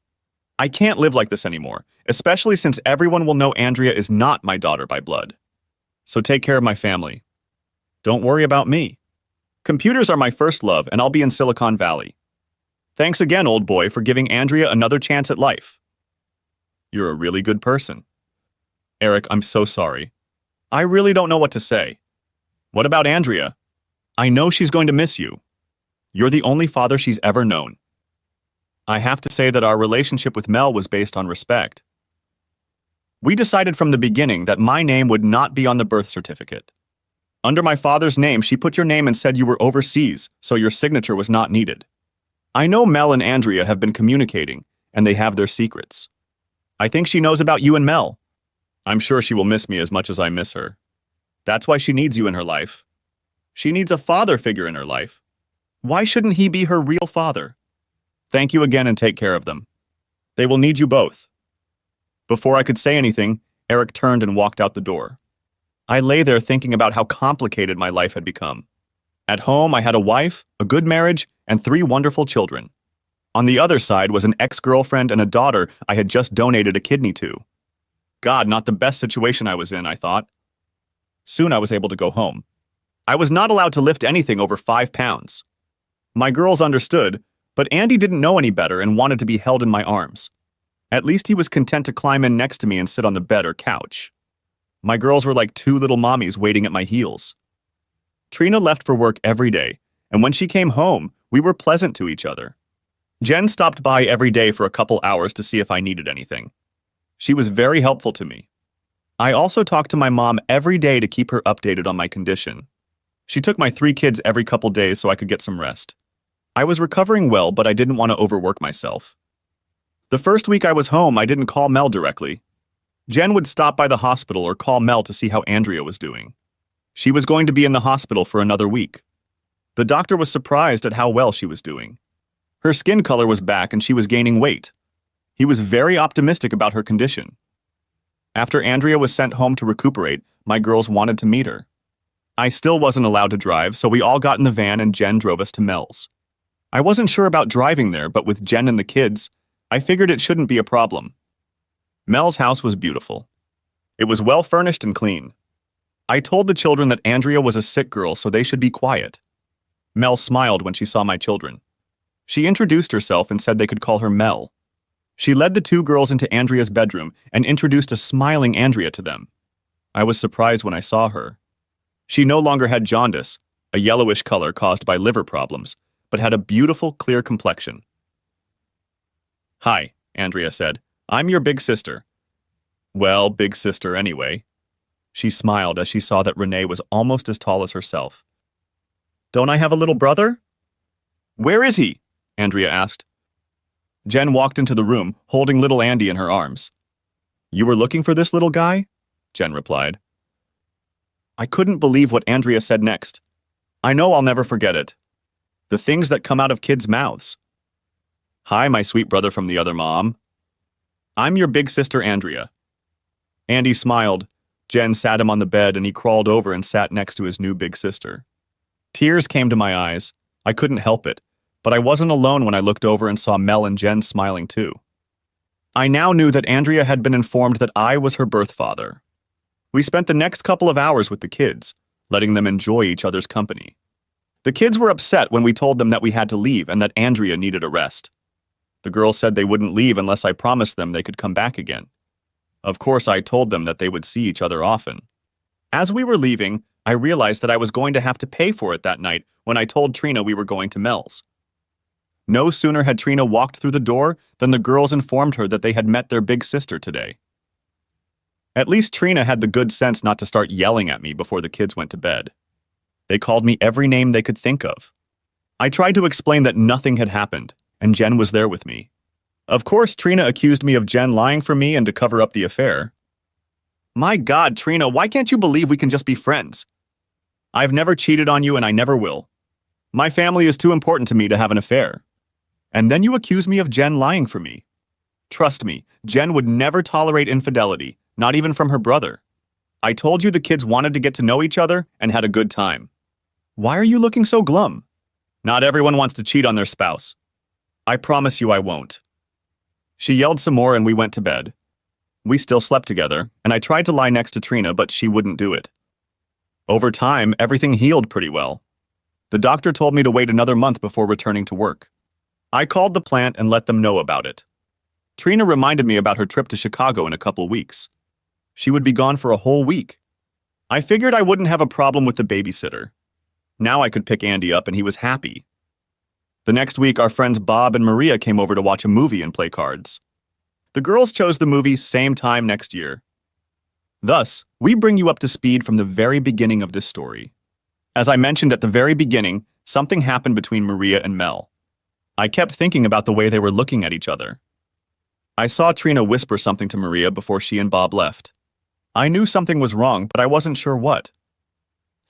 I can't live like this anymore, especially since everyone will know Andrea is not my daughter by blood. So take care of my family. Don't worry about me. Computers are my first love, and I'll be in Silicon Valley. Thanks again, old boy, for giving Andrea another chance at life. You're a really good person. Eric, I'm so sorry. I really don't know what to say. What about Andrea? I know she's going to miss you. You're the only father she's ever known. I have to say that our relationship with Mel was based on respect. We decided from the beginning that my name would not be on the birth certificate. Under my father's name, she put your name and said you were overseas, so your signature was not needed. I know Mel and Andrea have been communicating, and they have their secrets. I think she knows about you and Mel. I'm sure she will miss me as much as I miss her. That's why she needs you in her life. She needs a father figure in her life. Why shouldn't he be her real father? Thank you again and take care of them. They will need you both. Before I could say anything, Eric turned and walked out the door. I lay there thinking about how complicated my life had become. At home, I had a wife, a good marriage, and 3 wonderful children. On the other side was an ex-girlfriend and a daughter I had just donated a kidney to. God, not the best situation I was in, I thought. Soon I was able to go home. I was not allowed to lift anything over 5 pounds. My girls understood, but Andy didn't know any better and wanted to be held in my arms. At least he was content to climb in next to me and sit on the bed or couch. My girls were like two little mommies waiting at my heels. Trina left for work every day, and when she came home, we were pleasant to each other. Jen stopped by every day for a couple hours to see if I needed anything. She was very helpful to me. I also talked to my mom every day to keep her updated on my condition. She took my 3 kids every couple days so I could get some rest. I was recovering well, but I didn't want to overwork myself. The first week I was home, I didn't call Mel directly. Jen would stop by the hospital or call Mel to see how Andrea was doing. She was going to be in the hospital for another week. The doctor was surprised at how well she was doing. Her skin color was back and she was gaining weight. He was very optimistic about her condition. After Andrea was sent home to recuperate, my girls wanted to meet her. I still wasn't allowed to drive, so we all got in the van and Jen drove us to Mel's. I wasn't sure about driving there, but with Jen and the kids, I figured it shouldn't be a problem. Mel's house was beautiful. It was well furnished and clean. I told the children that Andrea was a sick girl, so they should be quiet. Mel smiled when she saw my children. She introduced herself and said they could call her Mel. She led the 2 girls into Andrea's bedroom and introduced a smiling Andrea to them. I was surprised when I saw her. She no longer had jaundice, a yellowish color caused by liver problems, but had a beautiful, clear complexion. "Hi," Andrea said. "I'm your big sister." "Well, big sister anyway." She smiled as she saw that Renee was almost as tall as herself. "Don't I have a little brother?" "Where is he?" Andrea asked. Jen walked into the room, holding little Andy in her arms. "You were looking for this little guy?" Jen replied. I couldn't believe what Andrea said next. I know I'll never forget it. The things that come out of kids' mouths. "Hi, my sweet brother from the other mom. I'm your big sister, Andrea." Andy smiled. Jen sat him on the bed and he crawled over and sat next to his new big sister. Tears came to my eyes. I couldn't help it, but I wasn't alone when I looked over and saw Mel and Jen smiling too. I now knew that Andrea had been informed that I was her birth father. We spent the next couple of hours with the kids, letting them enjoy each other's company. The kids were upset when we told them that we had to leave and that Andrea needed a rest. The girls said they wouldn't leave unless I promised them they could come back again. Of course, I told them that they would see each other often. As we were leaving, I realized that I was going to have to pay for it that night when I told Trina we were going to Mel's. No sooner had Trina walked through the door than the girls informed her that they had met their big sister today. At least Trina had the good sense not to start yelling at me before the kids went to bed. They called me every name they could think of. I tried to explain that nothing had happened, and Jen was there with me. Of course, Trina accused me of Jen lying for me and to cover up the affair. "My God, Trina, why can't you believe we can just be friends? I've never cheated on you and I never will. My family is too important to me to have an affair. And then you accuse me of Jen lying for me. Trust me, Jen would never tolerate infidelity, not even from her brother. I told you the kids wanted to get to know each other and had a good time. Why are you looking so glum? Not everyone wants to cheat on their spouse. I promise you I won't." She yelled some more and we went to bed. We still slept together, and I tried to lie next to Trina, but she wouldn't do it. Over time, everything healed pretty well. The doctor told me to wait another month before returning to work. I called the plant and let them know about it. Trina reminded me about her trip to Chicago in a couple weeks. She would be gone for a whole week. I figured I wouldn't have a problem with the babysitter. Now I could pick Andy up and he was happy. The next week, our friends Bob and Maria came over to watch a movie and play cards. The girls chose the movie same time next year. Thus, we bring you up to speed from the very beginning of this story. As I mentioned at the very beginning, something happened between Maria and Mel. I kept thinking about the way they were looking at each other. I saw Trina whisper something to Maria before she and Bob left. I knew something was wrong, but I wasn't sure what.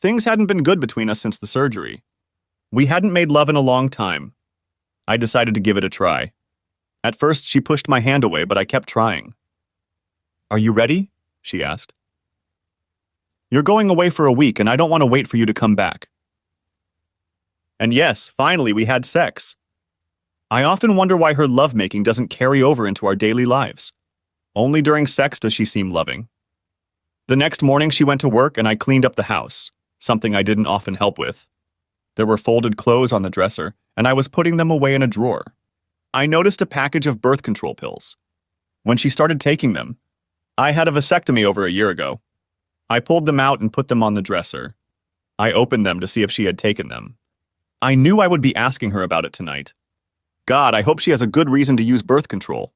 Things hadn't been good between us since the surgery. We hadn't made love in a long time. I decided to give it a try. At first, she pushed my hand away, but I kept trying. "Are you ready?" she asked. "You're going away for a week, and I don't want to wait for you to come back." And yes, finally, we had sex. I often wonder why her lovemaking doesn't carry over into our daily lives. Only during sex does she seem loving. The next morning, she went to work, and I cleaned up the house, something I didn't often help with. There were folded clothes on the dresser, and I was putting them away in a drawer. I noticed a package of birth control pills. When she started taking them, I had a vasectomy over a year ago. I pulled them out and put them on the dresser. I opened them to see if she had taken them. I knew I would be asking her about it tonight. God, I hope she has a good reason to use birth control.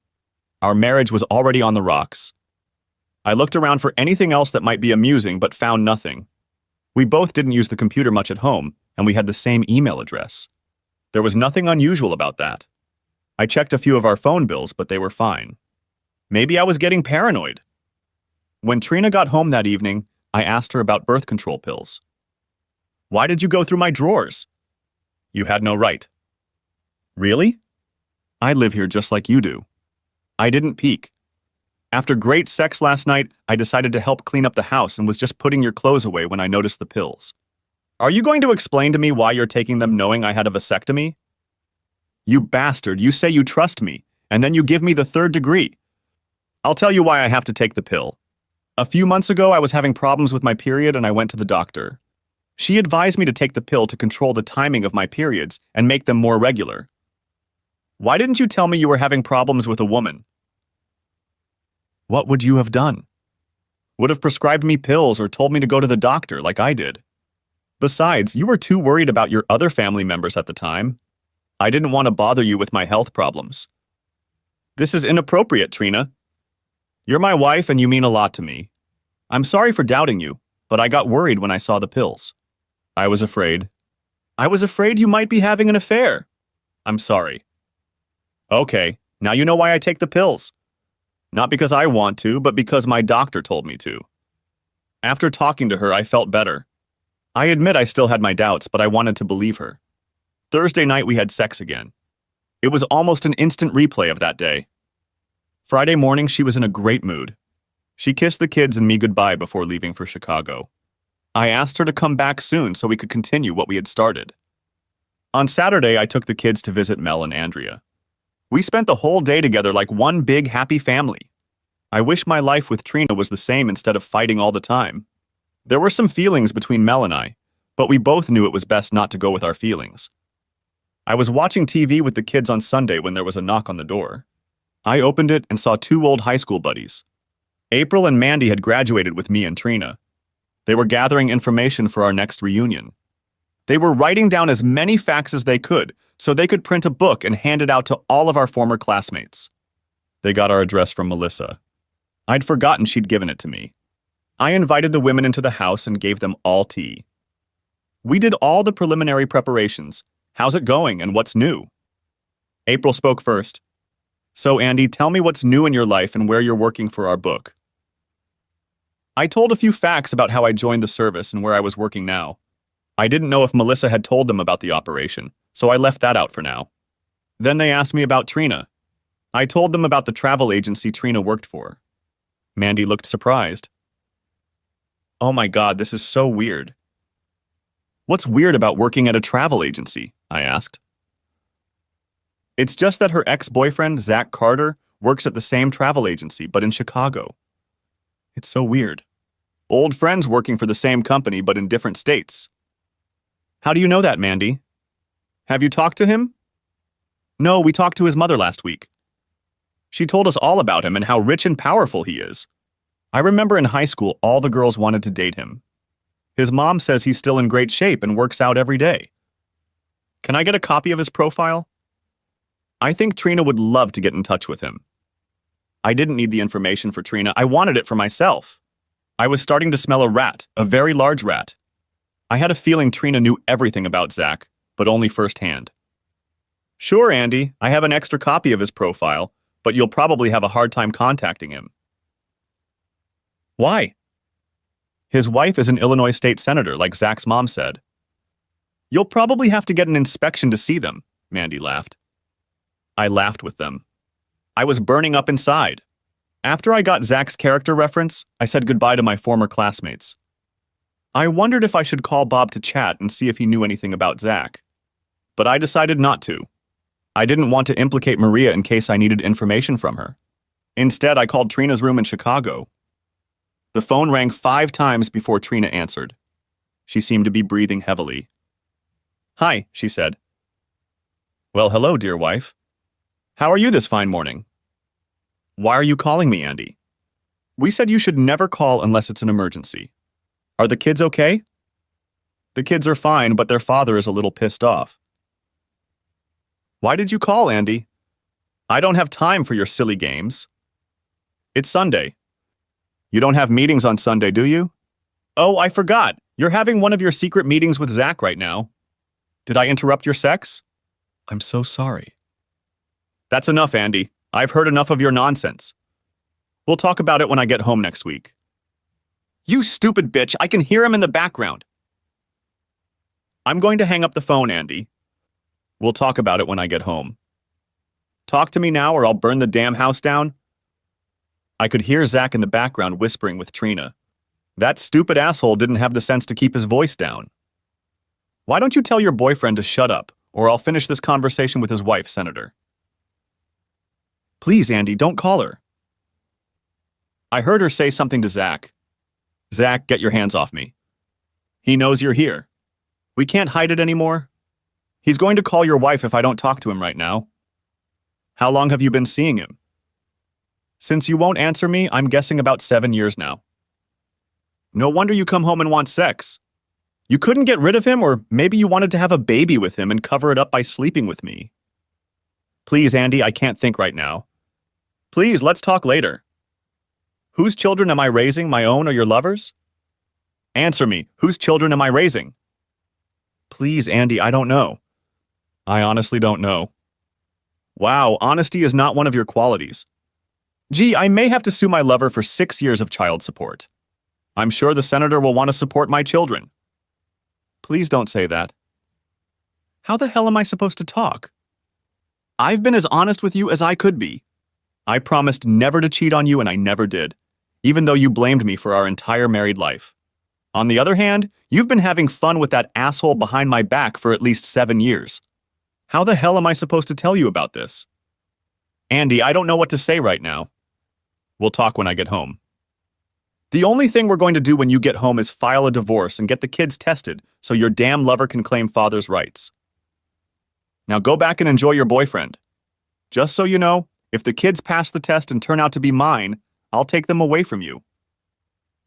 Our marriage was already on the rocks. I looked around for anything else that might be amusing but found nothing. We both didn't use the computer much at home, and we had the same email address. There was nothing unusual about that. I checked a few of our phone bills, but they were fine. Maybe I was getting paranoid. When Trina got home that evening, I asked her about birth control pills. Why did you go through my drawers? You had no right. Really? I live here just like you do. I didn't peek. After great sex last night, I decided to help clean up the house and was just putting your clothes away when I noticed the pills. Are you going to explain to me why you're taking them knowing I had a vasectomy? You bastard, you say you trust me, and then you give me the 3rd degree. I'll tell you why I have to take the pill. A few months ago, I was having problems with my period and I went to the doctor. She advised me to take the pill to control the timing of my periods and make them more regular. Why didn't you tell me you were having problems with a woman? What would you have done? Would have prescribed me pills or told me to go to the doctor like I did. Besides, you were too worried about your other family members at the time. I didn't want to bother you with my health problems. This is inappropriate, Trina. You're my wife and you mean a lot to me. I'm sorry for doubting you, but I got worried when I saw the pills. I was afraid. I was afraid you might be having an affair. I'm sorry. Okay, now you know why I take the pills. Not because I want to, but because my doctor told me to. After talking to her, I felt better. I admit I still had my doubts, but I wanted to believe her. Thursday night we had sex again. It was almost an instant replay of that day. Friday morning she was in a great mood. She kissed the kids and me goodbye before leaving for Chicago. I asked her to come back soon so we could continue what we had started. On Saturday I took the kids to visit Mel and Andrea. We spent the whole day together like one big happy family. I wish my life with Trina was the same instead of fighting all the time. There were some feelings between Mel and I, but we both knew it was best not to go with our feelings. I was watching TV with the kids on Sunday when there was a knock on the door. I opened it and saw 2 old high school buddies. April and Mandy had graduated with me and Trina. They were gathering information for our next reunion. They were writing down as many facts as they could so they could print a book and hand it out to all of our former classmates. They got our address from Melissa. I'd forgotten she'd given it to me. I invited the women into the house and gave them all tea. We did all the preliminary preparations. How's it going and what's new? April spoke first. So, Andy, tell me what's new in your life and where you're working for our book. I told a few facts about how I joined the service and where I was working now. I didn't know if Melissa had told them about the operation, so I left that out for now. Then they asked me about Trina. I told them about the travel agency Trina worked for. Mandy looked surprised. Oh my God, this is so weird. What's weird about working at a travel agency? I asked. It's just that her ex-boyfriend, Zach Carter, works at the same travel agency, but in Chicago. It's so weird. Old friends working for the same company, but in different states. How do you know that, Mandy? Have you talked to him? No, we talked to his mother last week. She told us all about him and how rich and powerful he is. I remember in high school, all the girls wanted to date him. His mom says he's still in great shape and works out every day. Can I get a copy of his profile? I think Trina would love to get in touch with him. I didn't need the information for Trina. I wanted it for myself. I was starting to smell a rat, a very large rat. I had a feeling Trina knew everything about Zach, but only firsthand. Sure, Andy, I have an extra copy of his profile, but you'll probably have a hard time contacting him. Why? His wife is an Illinois state senator, like Zach's mom said. You'll probably have to get an inspection to see them, Mandy laughed. I laughed with them. I was burning up inside. After I got Zach's character reference, I said goodbye to my former classmates. I wondered if I should call Bob to chat and see if he knew anything about Zach. But I decided not to. I didn't want to implicate Maria in case I needed information from her. Instead, I called Trina's room in Chicago. The phone rang 5 times before Trina answered. She seemed to be breathing heavily. Hi, she said. Well, hello, dear wife. How are you this fine morning? Why are you calling me, Andy? We said you should never call unless it's an emergency. Are the kids okay? The kids are fine, but their father is a little pissed off. Why did you call, Andy? I don't have time for your silly games. It's Sunday. You don't have meetings on Sunday, do you? Oh, I forgot. You're having one of your secret meetings with Zach right now. Did I interrupt your sex? I'm so sorry. That's enough, Andy. I've heard enough of your nonsense. We'll talk about it when I get home next week. You stupid bitch, I can hear him in the background. I'm going to hang up the phone, Andy. We'll talk about it when I get home. Talk to me now or I'll burn the damn house down. I could hear Zach in the background whispering with Trina. That stupid asshole didn't have the sense to keep his voice down. Why don't you tell your boyfriend to shut up, or I'll finish this conversation with his wife, Senator. Please, Andy, don't call her. I heard her say something to Zach. Zach, get your hands off me. He knows you're here. We can't hide it anymore. He's going to call your wife if I don't talk to him right now. How long have you been seeing him? Since you won't answer me, I'm guessing about 7 years now. No wonder you come home and want sex. You couldn't get rid of him, or maybe you wanted to have a baby with him and cover it up by sleeping with me. Please, Andy, I can't think right now. Please, let's talk later. Whose children am I raising, my own or your lover's? Answer me, whose children am I raising? Please, Andy, I don't know. I honestly don't know. Wow, honesty is not one of your qualities. Gee, I may have to sue my lover for 6 years of child support. I'm sure the senator will want to support my children. Please don't say that. How the hell am I supposed to talk? I've been as honest with you as I could be. I promised never to cheat on you and I never did, even though you blamed me for our entire married life. On the other hand, you've been having fun with that asshole behind my back for at least 7 years. How the hell am I supposed to tell you about this? Andy, I don't know what to say right now. We'll talk when I get home. The only thing we're going to do when you get home is file a divorce and get the kids tested so your damn lover can claim father's rights. Now go back and enjoy your boyfriend. Just so you know, if the kids pass the test and turn out to be mine, I'll take them away from you.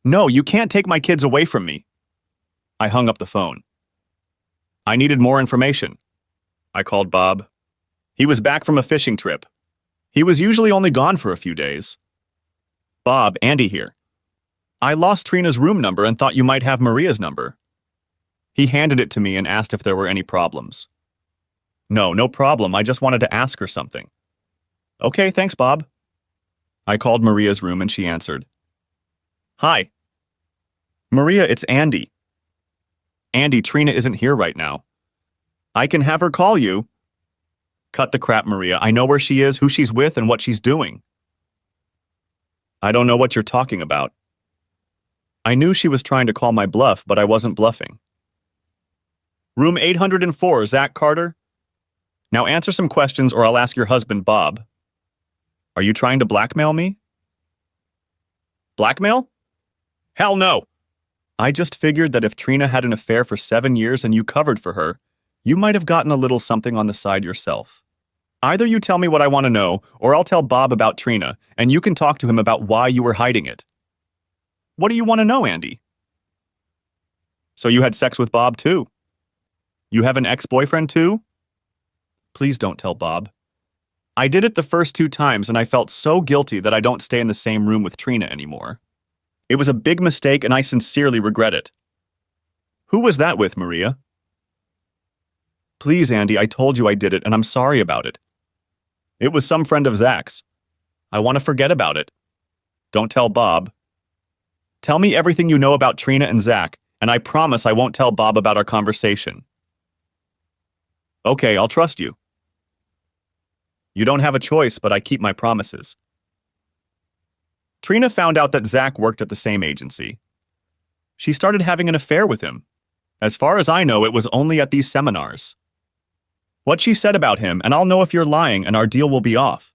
No, you can't take my kids away from me. I hung up the phone. I needed more information. I called Bob. He was back from a fishing trip. He was usually only gone for a few days. Bob, Andy here. I lost Trina's room number and thought you might have Maria's number. He handed it to me and asked if there were any problems. No problem. I just wanted to ask her something. Okay, thanks, Bob. I called Maria's room and she answered. Hi. Maria, it's Andy. Andy, Trina isn't here right now. I can have her call you. Cut the crap, Maria. I know where she is, who she's with, and what she's doing. I don't know what you're talking about. I knew she was trying to call my bluff, but I wasn't bluffing. Room 804, Zach Carter. Now answer some questions or I'll ask your husband, Bob. Are you trying to blackmail me? Blackmail? Hell no! I just figured that if Trina had an affair for 7 years and you covered for her, you might have gotten a little something on the side yourself. Either you tell me what I want to know, or I'll tell Bob about Trina, and you can talk to him about why you were hiding it. What do you want to know, Andy? So you had sex with Bob, too? You have an ex-boyfriend, too? Please don't tell Bob. I did it the first 2 times, and I felt so guilty that I don't stay in the same room with Trina anymore. It was a big mistake, and I sincerely regret it. Who was that with, Maria? Please, Andy, I told you I did it, and I'm sorry about it. It was some friend of Zach's. I want to forget about it. Don't tell Bob. Tell me everything you know about Trina and Zach, and I promise I won't tell Bob about our conversation. Okay, I'll trust you. You don't have a choice, but I keep my promises. Trina found out that Zach worked at the same agency. She started having an affair with him. As far as I know, it was only at these seminars. What she said about him, and I'll know if you're lying and our deal will be off.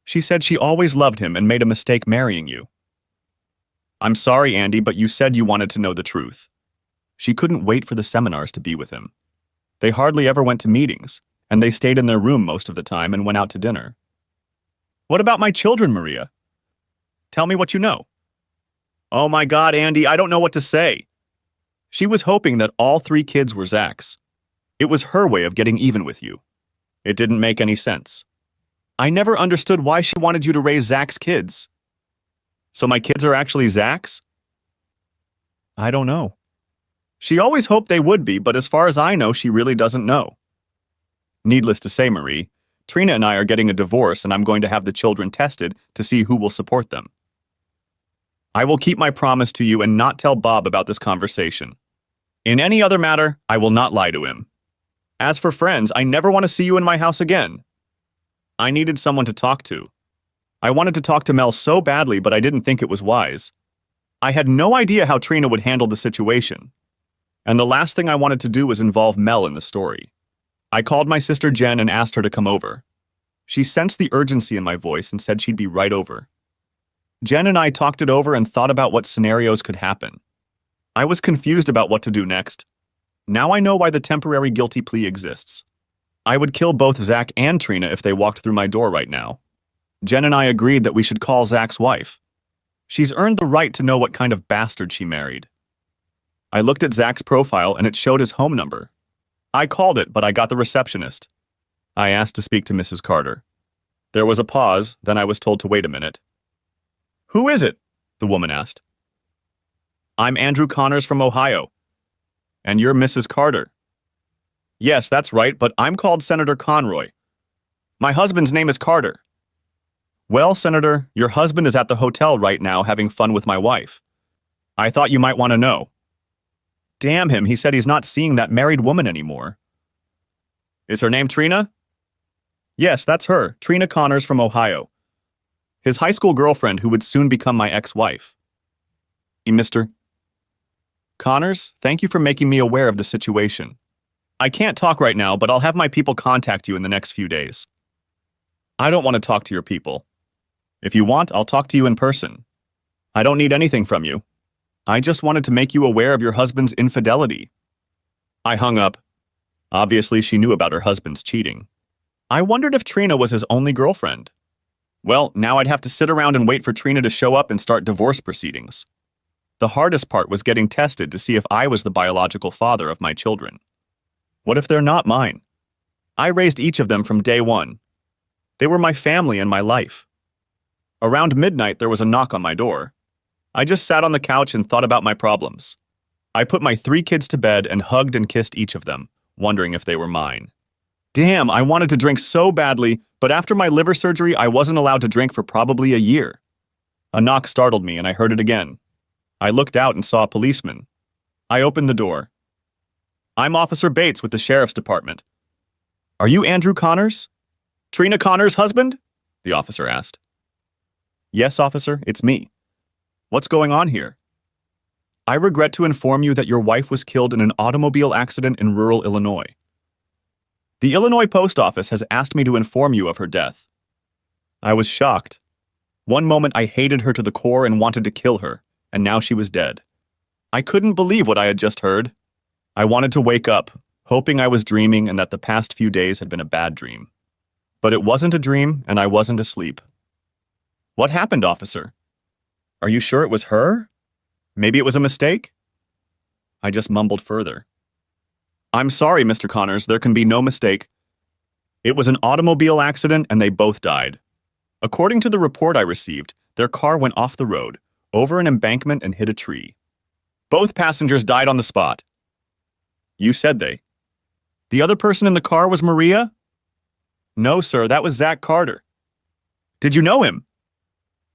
She said she always loved him and made a mistake marrying you. I'm sorry, Andy, but you said you wanted to know the truth. She couldn't wait for the seminars to be with him. They hardly ever went to meetings, and they stayed in their room most of the time and went out to dinner. What about my children, Maria? Tell me what you know. Oh my God, Andy, I don't know what to say. She was hoping that all 3 kids were Zach's. It was her way of getting even with you. It didn't make any sense. I never understood why she wanted you to raise Zach's kids. So my kids are actually Zach's? I don't know. She always hoped they would be, but as far as I know, she really doesn't know. Needless to say, Marie, Trina and I are getting a divorce, and I'm going to have the children tested to see who will support them. I will keep my promise to you and not tell Bob about this conversation. In any other matter, I will not lie to him. As for friends, I never want to see you in my house again. I needed someone to talk to. I wanted to talk to Mel so badly, but I didn't think it was wise. I had no idea how Trina would handle the situation. And the last thing I wanted to do was involve Mel in the story. I called my sister Jen and asked her to come over. She sensed the urgency in my voice and said she'd be right over. Jen and I talked it over and thought about what scenarios could happen. I was confused about what to do next. Now I know why the temporary guilty plea exists. I would kill both Zach and Trina if they walked through my door right now. Jen and I agreed that we should call Zach's wife. She's earned the right to know what kind of bastard she married. I looked at Zach's profile and it showed his home number. I called it, but I got the receptionist. I asked to speak to Mrs. Carter. There was a pause, then I was told to wait a minute. Who is it? The woman asked. I'm Andrew Connors from Ohio. And you're Mrs. Carter. Yes, that's right, but I'm called Senator Conroy. My husband's name is Carter. Well, Senator, your husband is at the hotel right now having fun with my wife. I thought you might want to know. Damn him, he said he's not seeing that married woman anymore. Is her name Trina? Yes, that's her, Trina Connors from Ohio. His high school girlfriend who would soon become my ex-wife. Mr. Connors, thank you for making me aware of the situation. I can't talk right now, but I'll have my people contact you in the next few days. I don't want to talk to your people. If you want, I'll talk to you in person. I don't need anything from you. I just wanted to make you aware of your husband's infidelity. I hung up. Obviously, she knew about her husband's cheating. I wondered if Trina was his only girlfriend. Well, now I'd have to sit around and wait for Trina to show up and start divorce proceedings. The hardest part was getting tested to see if I was the biological father of my children. What if they're not mine? I raised each of them from day one. They were my family and my life. Around midnight, there was a knock on my door. I just sat on the couch and thought about my problems. I put my 3 kids to bed and hugged and kissed each of them, wondering if they were mine. Damn, I wanted to drink so badly, but after my liver surgery, I wasn't allowed to drink for probably a year. A knock startled me and I heard it again. I looked out and saw a policeman. I opened the door. I'm Officer Bates with the Sheriff's Department. Are you Andrew Connors? Trina Connors' husband? The officer asked. Yes, officer, it's me. What's going on here? I regret to inform you that your wife was killed in an automobile accident in rural Illinois. The Illinois Post Office has asked me to inform you of her death. I was shocked. One moment I hated her to the core and wanted to kill her, and now she was dead. I couldn't believe what I had just heard. I wanted to wake up, hoping I was dreaming and that the past few days had been a bad dream. But it wasn't a dream, and I wasn't asleep. What happened, officer? Are you sure it was her? Maybe it was a mistake? I just mumbled further. I'm sorry, Mr. Connors, there can be no mistake. It was an automobile accident and they both died. According to the report I received, their car went off the road, over an embankment and hit a tree. Both passengers died on the spot. You said they. The other person in the car was Maria? No, sir, that was Zach Carter. Did you know him?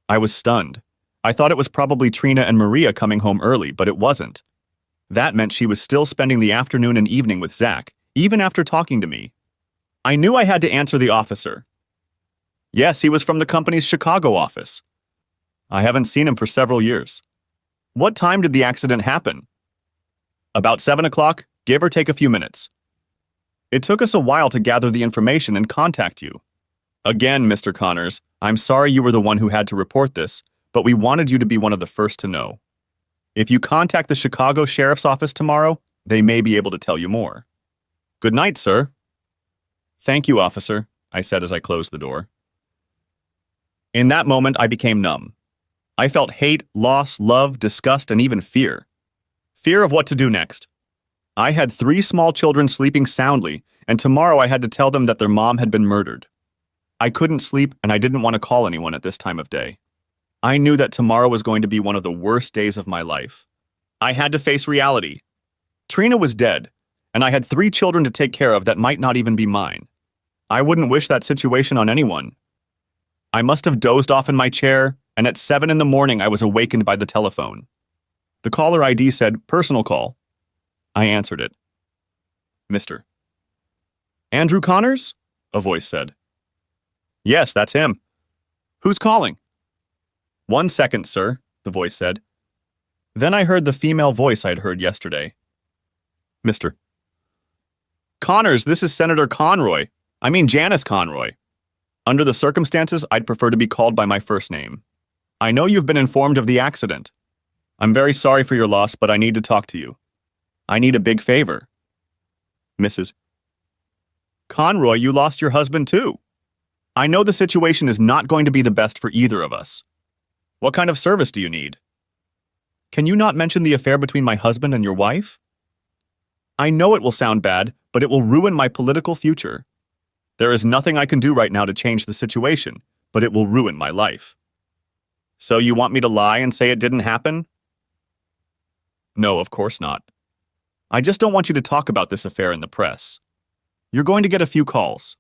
I was stunned. I thought it was probably Trina and Maria coming home early, but it wasn't. That meant she was still spending the afternoon and evening with Zach, even after talking to me. I knew I had to answer the officer. Yes, he was from the company's Chicago office. I haven't seen him for several years. What time did the accident happen? About 7 o'clock, give or take a few minutes. It took us a while to gather the information and contact you. Again, Mr. Connors, I'm sorry you were the one who had to report this, but we wanted you to be one of the first to know. If you contact the Chicago Sheriff's Office tomorrow, they may be able to tell you more. Good night, sir. Thank you, officer, I said as I closed the door. In that moment, I became numb. I felt hate, loss, love, disgust, and even fear. Fear of what to do next. I had 3 small children sleeping soundly, and tomorrow I had to tell them that their mom had been murdered. I couldn't sleep, and I didn't want to call anyone at this time of day. I knew that tomorrow was going to be one of the worst days of my life. I had to face reality. Trina was dead, and I had 3 children to take care of that might not even be mine. I wouldn't wish that situation on anyone. I must have dozed off in my chair, and at 7 in the morning I was awakened by the telephone. The caller ID said, "Personal call." I answered it. "Mr. Andrew Connors?" a voice said. "Yes, that's him." "Who's calling?" "1 second, sir," the voice said. Then I heard the female voice I'd heard yesterday. "Mr. Connors, this is Senator Conroy. I mean Janice Conroy. Under the circumstances, I'd prefer to be called by my first name. I know you've been informed of the accident. I'm very sorry for your loss, but I need to talk to you. I need a big favor." "Mrs. Conroy, you lost your husband too. I know the situation is not going to be the best for either of us. What kind of service do you need? Can you not mention the affair between my husband and your wife? I know it will sound bad, but it will ruin my political future. There is nothing I can do right now to change the situation, but it will ruin my life. So you want me to lie and say it didn't happen?" "No, of course not. I just don't want you to talk about this affair in the press. You're going to get a few calls.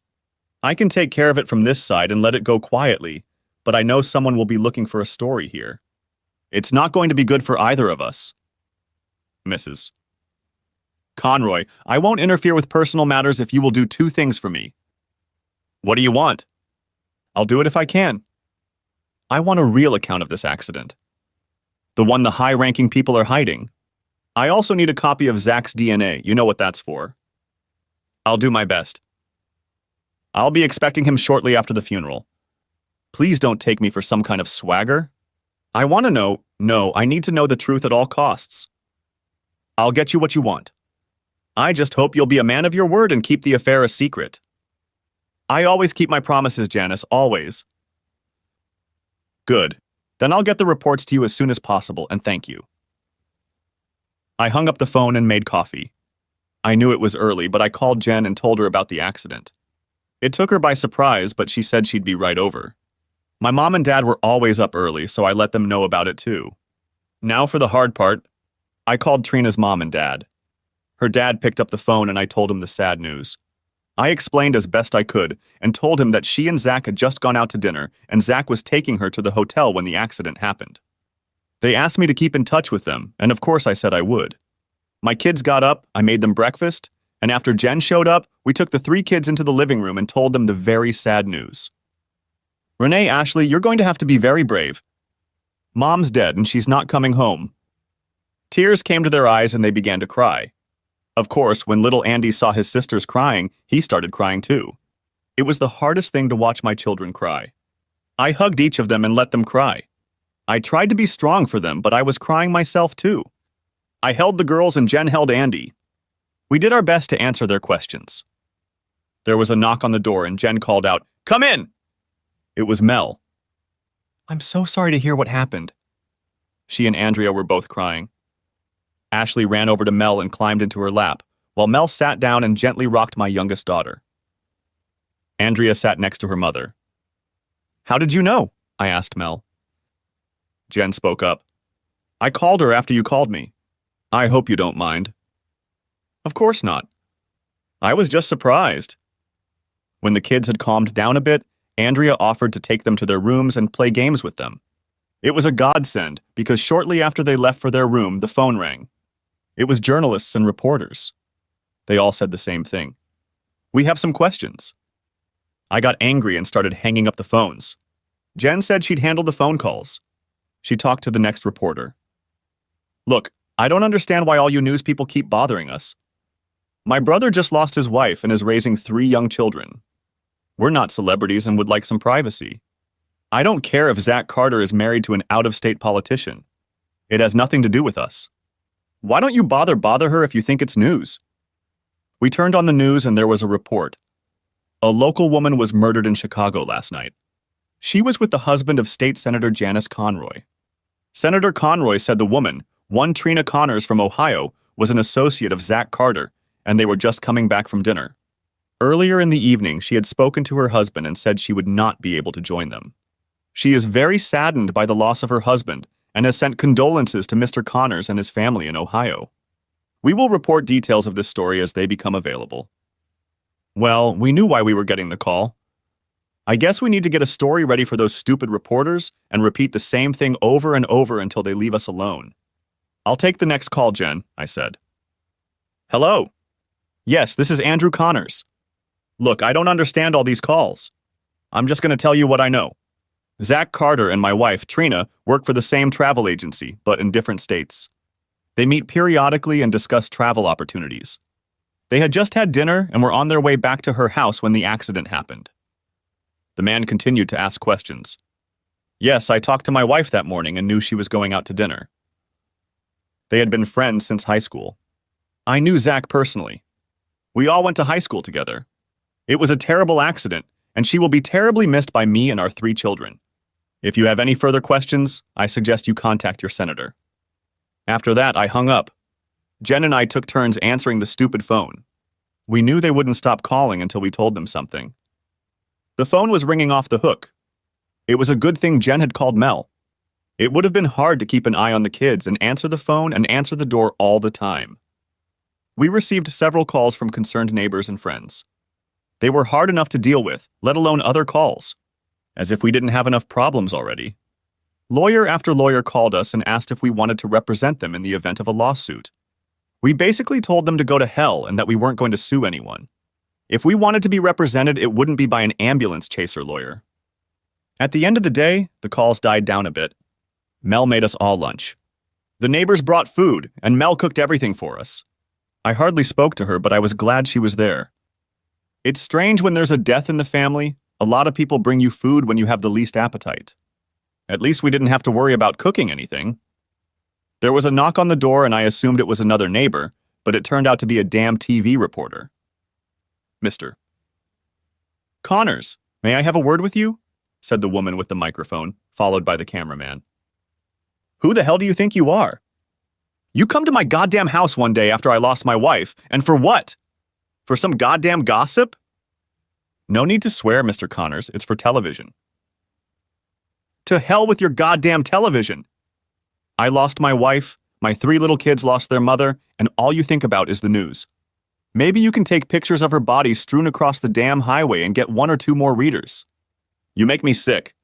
I can take care of it from this side and let it go quietly, but I know someone will be looking for a story here. It's not going to be good for either of us." "Mrs. Conroy, I won't interfere with personal matters if you will do 2 things for me." "What do you want?" "I'll do it if I can. I want a real account of this accident. The one the high-ranking people are hiding. I also need a copy of Zach's DNA. You know what that's for." "I'll do my best. I'll be expecting him shortly after the funeral. Please don't take me for some kind of swagger. I want to know. No, I need to know the truth at all costs. I'll get you what you want. I just hope you'll be a man of your word and keep the affair a secret." "I always keep my promises, Janice, always." "Good. Then I'll get the reports to you as soon as possible, and thank you." I hung up the phone and made coffee. I knew it was early, but I called Jen and told her about the accident. It took her by surprise, but she said she'd be right over. My mom and dad were always up early, so I let them know about it too. Now for the hard part. I called Trina's mom and dad. Her dad picked up the phone and I told him the sad news. I explained as best I could and told him that she and Zach had just gone out to dinner and Zach was taking her to the hotel when the accident happened. They asked me to keep in touch with them, and of course I said I would. My kids got up, I made them breakfast, and after Jen showed up, we took the 3 kids into the living room and told them the very sad news. "Renee, Ashley, you're going to have to be very brave. Mom's dead and she's not coming home." Tears came to their eyes and they began to cry. Of course, when little Andy saw his sisters crying, he started crying too. It was the hardest thing to watch my children cry. I hugged each of them and let them cry. I tried to be strong for them, but I was crying myself too. I held the girls and Jen held Andy. We did our best to answer their questions. There was a knock on the door and Jen called out, "Come in!" It was Mel. "I'm so sorry to hear what happened." She and Andrea were both crying. Ashley ran over to Mel and climbed into her lap, while Mel sat down and gently rocked my youngest daughter. Andrea sat next to her mother. "How did you know?" I asked Mel. Jen spoke up. "I called her after you called me. I hope you don't mind." "Of course not. I was just surprised." When the kids had calmed down a bit, Andrea offered to take them to their rooms and play games with them. It was a godsend because shortly after they left for their room, the phone rang. It was journalists and reporters. They all said the same thing. "We have some questions." I got angry and started hanging up the phones. Jen said she'd handle the phone calls. She talked to the next reporter. "Look, I don't understand why all you news people keep bothering us. My brother just lost his wife and is raising 3 young children. We're not celebrities and would like some privacy. I don't care if Zach Carter is married to an out-of-state politician. It has nothing to do with us. Why don't you bother her if you think it's news?" We turned on the news and there was a report. A local woman was murdered in Chicago last night. She was with the husband of State Senator Janice Conroy. Senator Conroy said the woman, one Trina Connors from Ohio, was an associate of Zach Carter, and they were just coming back from dinner. Earlier in the evening, she had spoken to her husband and said she would not be able to join them. She is very saddened by the loss of her husband and has sent condolences to Mr. Connors and his family in Ohio. We will report details of this story as they become available. Well, we knew why we were getting the call. I guess we need to get a story ready for those stupid reporters and repeat the same thing over and over until they leave us alone. I'll take the next call, Jen, I said. Hello. Yes, this is Andrew Connors. Look, I don't understand all these calls. I'm just going to tell you what I know. Zach Carter and my wife, Trina, work for the same travel agency, but in different states. They meet periodically and discuss travel opportunities. They had just had dinner and were on their way back to her house when the accident happened. The man continued to ask questions. Yes, I talked to my wife that morning and knew she was going out to dinner. They had been friends since high school. I knew Zach personally. We all went to high school together. It was a terrible accident, and she will be terribly missed by me and our 3 children. If you have any further questions, I suggest you contact your senator. After that, I hung up. Jen and I took turns answering the stupid phone. We knew they wouldn't stop calling until we told them something. The phone was ringing off the hook. It was a good thing Jen had called Mel. It would have been hard to keep an eye on the kids and answer the phone and answer the door all the time. We received several calls from concerned neighbors and friends. They were hard enough to deal with, let alone other calls. As if we didn't have enough problems already. Lawyer after lawyer called us and asked if we wanted to represent them in the event of a lawsuit. We basically told them to go to hell and that we weren't going to sue anyone. If we wanted to be represented, it wouldn't be by an ambulance chaser lawyer. At the end of the day, the calls died down a bit. Mel made us all lunch. The neighbors brought food, and Mel cooked everything for us. I hardly spoke to her, but I was glad she was there. It's strange when there's a death in the family. A lot of people bring you food when you have the least appetite. At least we didn't have to worry about cooking anything. There was a knock on the door and I assumed it was another neighbor, but it turned out to be a damn TV reporter. Mr. Connors, may I have a word with you? Said the woman with the microphone, followed by the cameraman. Who the hell do you think you are? You come to my goddamn house one day after I lost my wife, and for what? For some goddamn gossip? No need to swear, Mr. Connors. It's for television. To hell with your goddamn television! I lost my wife, my 3 little kids lost their mother, and all you think about is the news. Maybe you can take pictures of her body strewn across the damn highway and get 1 or 2 more readers. You make me sick.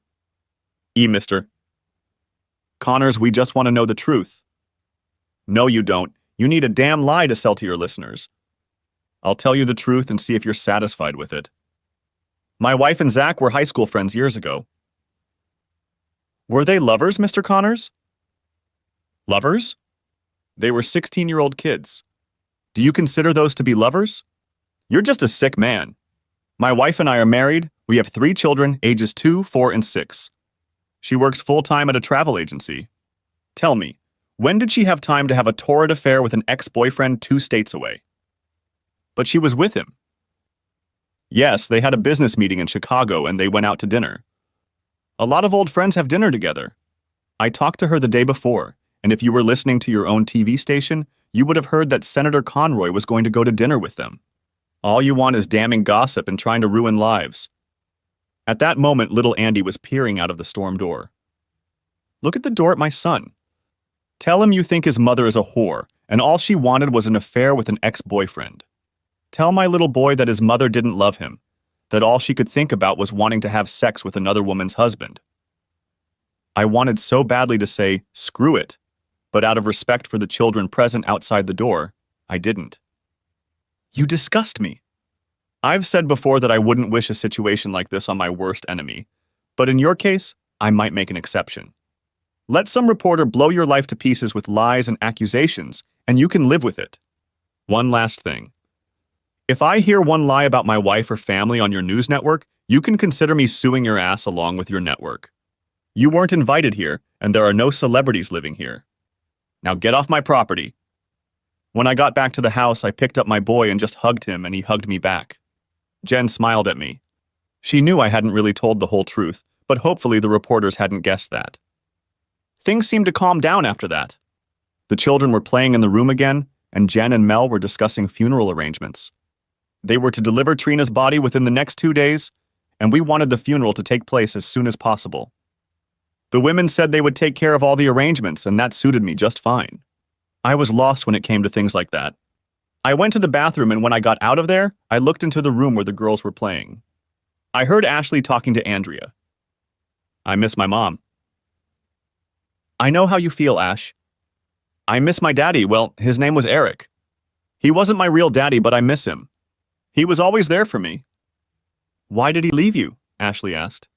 Mister Connors, we just want to know the truth. No, you don't. You need a damn lie to sell to your listeners. I'll tell you the truth and see if you're satisfied with it. My wife and Zach were high school friends years ago. Were they lovers, Mr. Connors? Lovers? They were 16-year-old kids. Do you consider those to be lovers? You're just a sick man. My wife and I are married. We have 3 children, ages 2, 4, and 6. She works full-time at a travel agency. Tell me, when did she have time to have a torrid affair with an ex-boyfriend 2 states away? But she was with him. Yes, they had a business meeting in Chicago and they went out to dinner. A lot of old friends have dinner together. I talked to her the day before, and if you were listening to your own TV station, you would have heard that Senator Conroy was going to go to dinner with them. All you want is damning gossip and trying to ruin lives. At that moment, little Andy was peering out of the storm door. Look at the door at my son. Tell him you think his mother is a whore, and all she wanted was an affair with an ex-boyfriend. Tell my little boy that his mother didn't love him, that all she could think about was wanting to have sex with another woman's husband. I wanted so badly to say, screw it, but out of respect for the children present outside the door, I didn't. You disgust me. I've said before that I wouldn't wish a situation like this on my worst enemy, but in your case, I might make an exception. Let some reporter blow your life to pieces with lies and accusations, and you can live with it. One last thing. If I hear one lie about my wife or family on your news network, you can consider me suing your ass along with your network. You weren't invited here, and there are no celebrities living here. Now get off my property. When I got back to the house, I picked up my boy and just hugged him, and he hugged me back. Jen smiled at me. She knew I hadn't really told the whole truth, but hopefully the reporters hadn't guessed that. Things seemed to calm down after that. The children were playing in the room again, and Jen and Mel were discussing funeral arrangements. They were to deliver Trina's body within the next 2 days, and we wanted the funeral to take place as soon as possible. The women said they would take care of all the arrangements, and that suited me just fine. I was lost when it came to things like that. I went to the bathroom, and when I got out of there, I looked into the room where the girls were playing. I heard Ashley talking to Andrea. "I miss my mom." "I know how you feel, Ash. I miss my daddy. Well, his name was Eric. He wasn't my real daddy, but I miss him. He was always there for me." "Why did he leave you?" Ashley asked.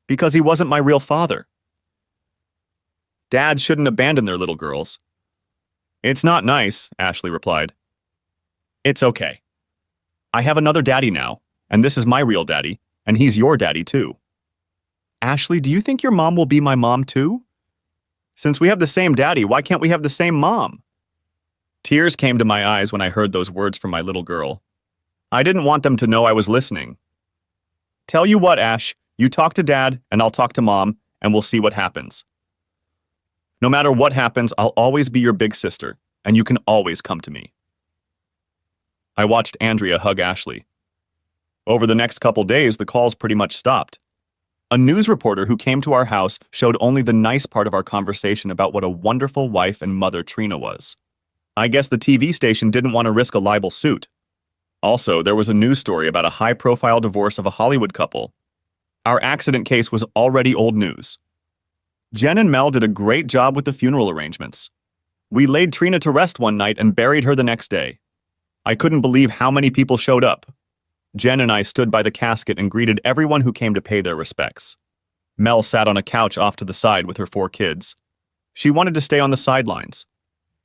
"Because he wasn't my real father. Dads shouldn't abandon their little girls." "It's not nice," Ashley replied. "It's okay. I have another daddy now, and this is my real daddy, and he's your daddy too." "Ashley, do you think your mom will be my mom too? Since we have the same daddy, why can't we have the same mom?" Tears came to my eyes when I heard those words from my little girl. I didn't want them to know I was listening. "Tell you what, Ash, you talk to Dad, and I'll talk to Mom, and we'll see what happens. No matter what happens, I'll always be your big sister, and you can always come to me." I watched Andrea hug Ashley. Over the next couple days, the calls pretty much stopped. A news reporter who came to our house showed only the nice part of our conversation about what a wonderful wife and mother Trina was. I guess the TV station didn't want to risk a libel suit. Also, there was a news story about a high-profile divorce of a Hollywood couple. Our accident case was already old news. Jen and Mel did a great job with the funeral arrangements. We laid Trina to rest one night and buried her the next day. I couldn't believe how many people showed up. Jen and I stood by the casket and greeted everyone who came to pay their respects. Mel sat on a couch off to the side with her 4 kids. She wanted to stay on the sidelines.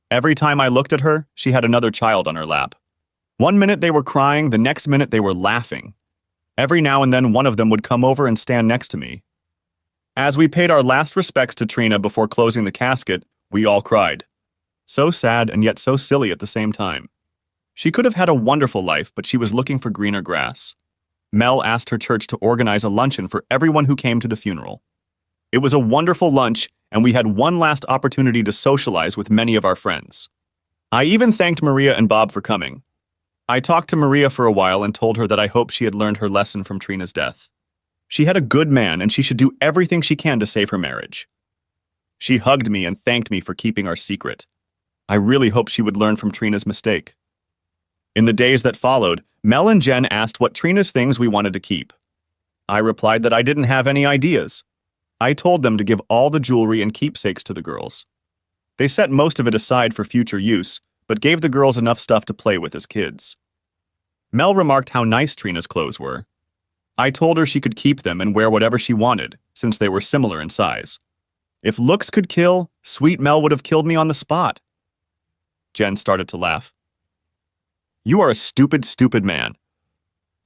Every time I looked at her, she had another child on her lap. One minute they were crying, the next minute they were laughing. Every now and then one of them would come over and stand next to me. As we paid our last respects to Trina before closing the casket, we all cried. So sad and yet so silly at the same time. She could have had a wonderful life, but she was looking for greener grass. Mel asked her church to organize a luncheon for everyone who came to the funeral. It was a wonderful lunch, and we had one last opportunity to socialize with many of our friends. I even thanked Maria and Bob for coming. I talked to Maria for a while and told her that I hoped she had learned her lesson from Trina's death. She had a good man, and she should do everything she can to save her marriage. She hugged me and thanked me for keeping our secret. I really hoped she would learn from Trina's mistake. In the days that followed, Mel and Jen asked what Trina's things we wanted to keep. I replied that I didn't have any ideas. I told them to give all the jewelry and keepsakes to the girls. They set most of it aside for future use, but gave the girls enough stuff to play with as kids. Mel remarked how nice Trina's clothes were. I told her she could keep them and wear whatever she wanted, since they were similar in size. If looks could kill, sweet Mel would have killed me on the spot. Jen started to laugh. "You are a stupid, stupid man.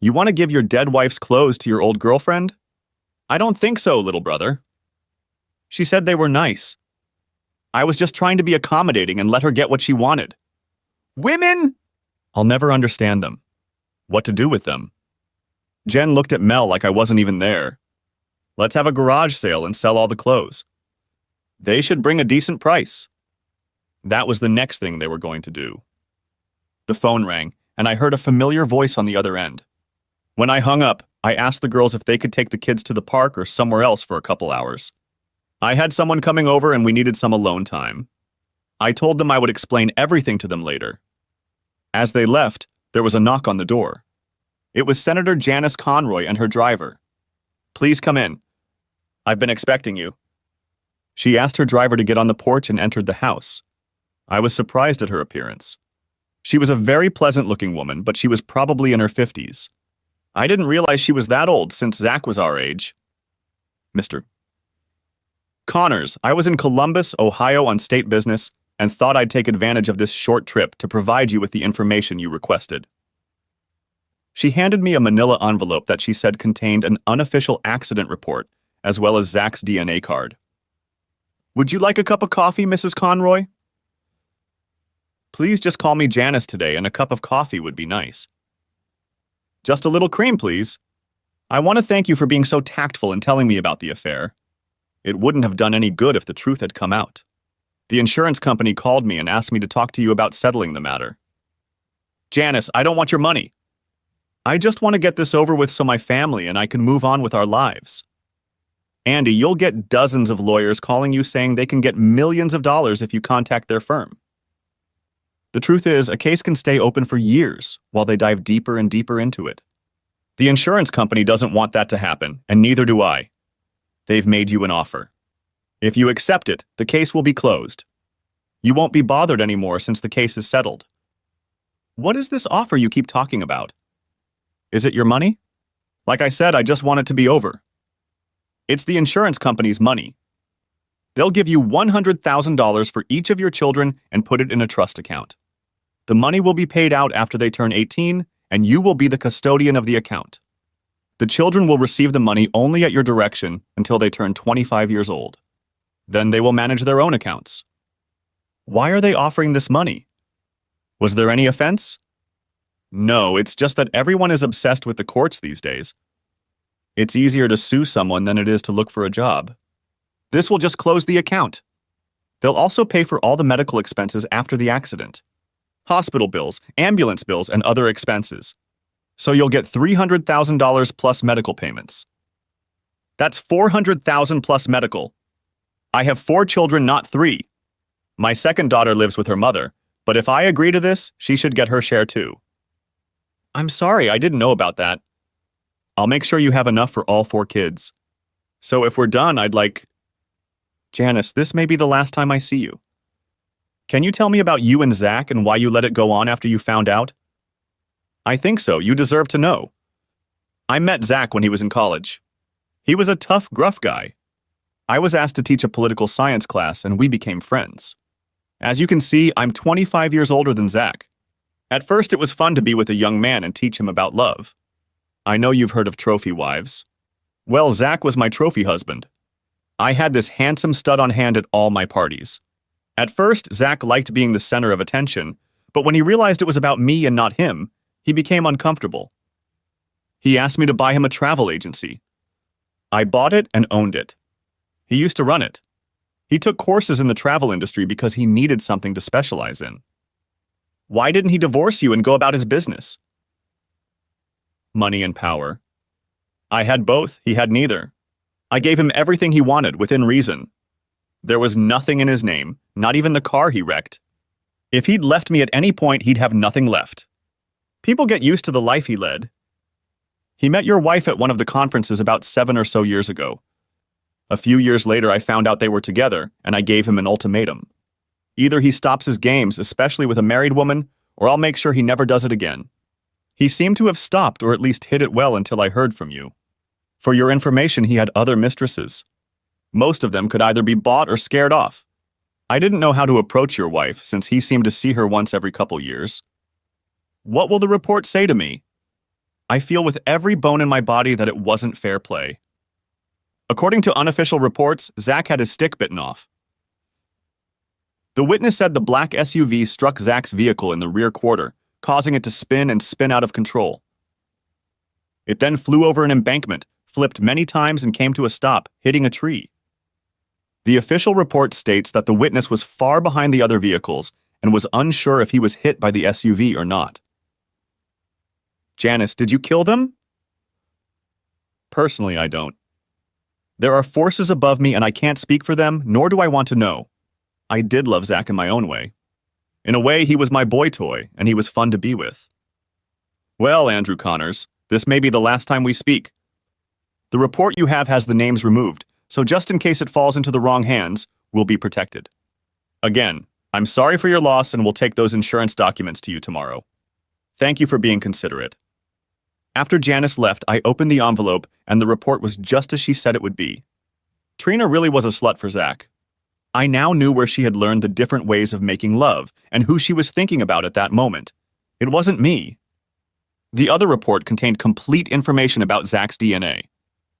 You want to give your dead wife's clothes to your old girlfriend?" "I don't think so, little brother." "She said they were nice. I was just trying to be accommodating and let her get what she wanted." "Women!" "I'll never understand them. What to do with them?" Jen looked at Mel like I wasn't even there. "Let's have a garage sale and sell all the clothes. They should bring a decent price." That was the next thing they were going to do. The phone rang, and I heard a familiar voice on the other end. When I hung up, I asked the girls if they could take the kids to the park or somewhere else for a couple hours. I had someone coming over and we needed some alone time. I told them I would explain everything to them later. As they left, there was a knock on the door. It was Senator Janice Conroy and her driver. "Please come in. I've been expecting you." She asked her driver to get on the porch and entered the house. I was surprised at her appearance. She was a very pleasant-looking woman, but she was probably in her 50s. I didn't realize she was that old since Zach was our age. "Mr. Connors, I was in Columbus, Ohio on state business and thought I'd take advantage of this short trip to provide you with the information you requested." She handed me a manila envelope that she said contained an unofficial accident report, as well as Zach's DNA card. "Would you like a cup of coffee, Mrs. Conroy?" "Please just call me Janice today, and a cup of coffee would be nice." "Just a little cream, please. I want to thank you for being so tactful and telling me about the affair. It wouldn't have done any good if the truth had come out. The insurance company called me and asked me to talk to you about settling the matter. Janice, I don't want your money. I just want to get this over with so my family and I can move on with our lives. Andy, you'll get dozens of lawyers calling you saying they can get millions of dollars if you contact their firm. The truth is, a case can stay open for years while they dive deeper and deeper into it. The insurance company doesn't want that to happen, and neither do I. They've made you an offer. If you accept it, the case will be closed. You won't be bothered anymore since the case is settled. What is this offer you keep talking about? Is it your money? Like I said, I just want it to be over. It's the insurance company's money. They'll give you $100,000 for each of your children and put it in a trust account. The money will be paid out after they turn 18, and you will be the custodian of the account. The children will receive the money only at your direction until they turn 25 years old. Then they will manage their own accounts. Why are they offering this money? Was there any offense? No, it's just that everyone is obsessed with the courts these days. It's easier to sue someone than it is to look for a job. This will just close the account. They'll also pay for all the medical expenses after the accident. Hospital bills, ambulance bills, and other expenses. So you'll get $300,000 plus medical payments. That's $400,000 plus medical. I have 4 children, not 3. My second daughter lives with her mother, but if I agree to this, she should get her share too. I'm sorry, I didn't know about that. I'll make sure you have enough for all 4 kids. So if we're done, I'd like... Janice, this may be the last time I see you. Can you tell me about you and Zach and why you let it go on after you found out? I think so. You deserve to know. I met Zach when he was in college. He was a tough, gruff guy. I was asked to teach a political science class, and we became friends. As you can see, I'm 25 years older than Zach. At first, it was fun to be with a young man and teach him about love. I know you've heard of trophy wives. Well, Zach was my trophy husband. I had this handsome stud on hand at all my parties. At first, Zach liked being the center of attention, but when he realized it was about me and not him, he became uncomfortable. He asked me to buy him a travel agency. I bought it and owned it. He used to run it. He took courses in the travel industry because he needed something to specialize in. Why didn't he divorce you and go about his business? Money and power. I had both, he had neither. I gave him everything he wanted within reason. There was nothing in his name, not even the car he wrecked. If he'd left me at any point, he'd have nothing left. People get used to the life he led. He met your wife at one of the conferences about 7 or so years ago. A few years later, I found out they were together, and I gave him an ultimatum. Either he stops his games, especially with a married woman, or I'll make sure he never does it again. He seemed to have stopped, or at least hid it well until I heard from you. For your information, he had other mistresses. Most of them could either be bought or scared off. I didn't know how to approach your wife, since he seemed to see her once every couple years. What will the report say to me? I feel with every bone in my body that it wasn't fair play. According to unofficial reports, Zach had his stick bitten off. The witness said the black SUV struck Zach's vehicle in the rear quarter, causing it to spin and spin out of control. It then flew over an embankment, flipped many times, and came to a stop, hitting a tree. The official report states that the witness was far behind the other vehicles and was unsure if he was hit by the SUV or not. Janice, did you kill them? Personally, I don't. There are forces above me and I can't speak for them, nor do I want to know. I did love Zach in my own way. In a way, he was my boy toy, and he was fun to be with. Well, Andrew Connors, this may be the last time we speak. The report you have has the names removed, so just in case it falls into the wrong hands, we'll be protected. Again, I'm sorry for your loss and we'll take those insurance documents to you tomorrow. Thank you for being considerate. After Janice left, I opened the envelope and the report was just as she said it would be. Trina really was a slut for Zach. I now knew where she had learned the different ways of making love and who she was thinking about at that moment. It wasn't me. The other report contained complete information about Zach's DNA.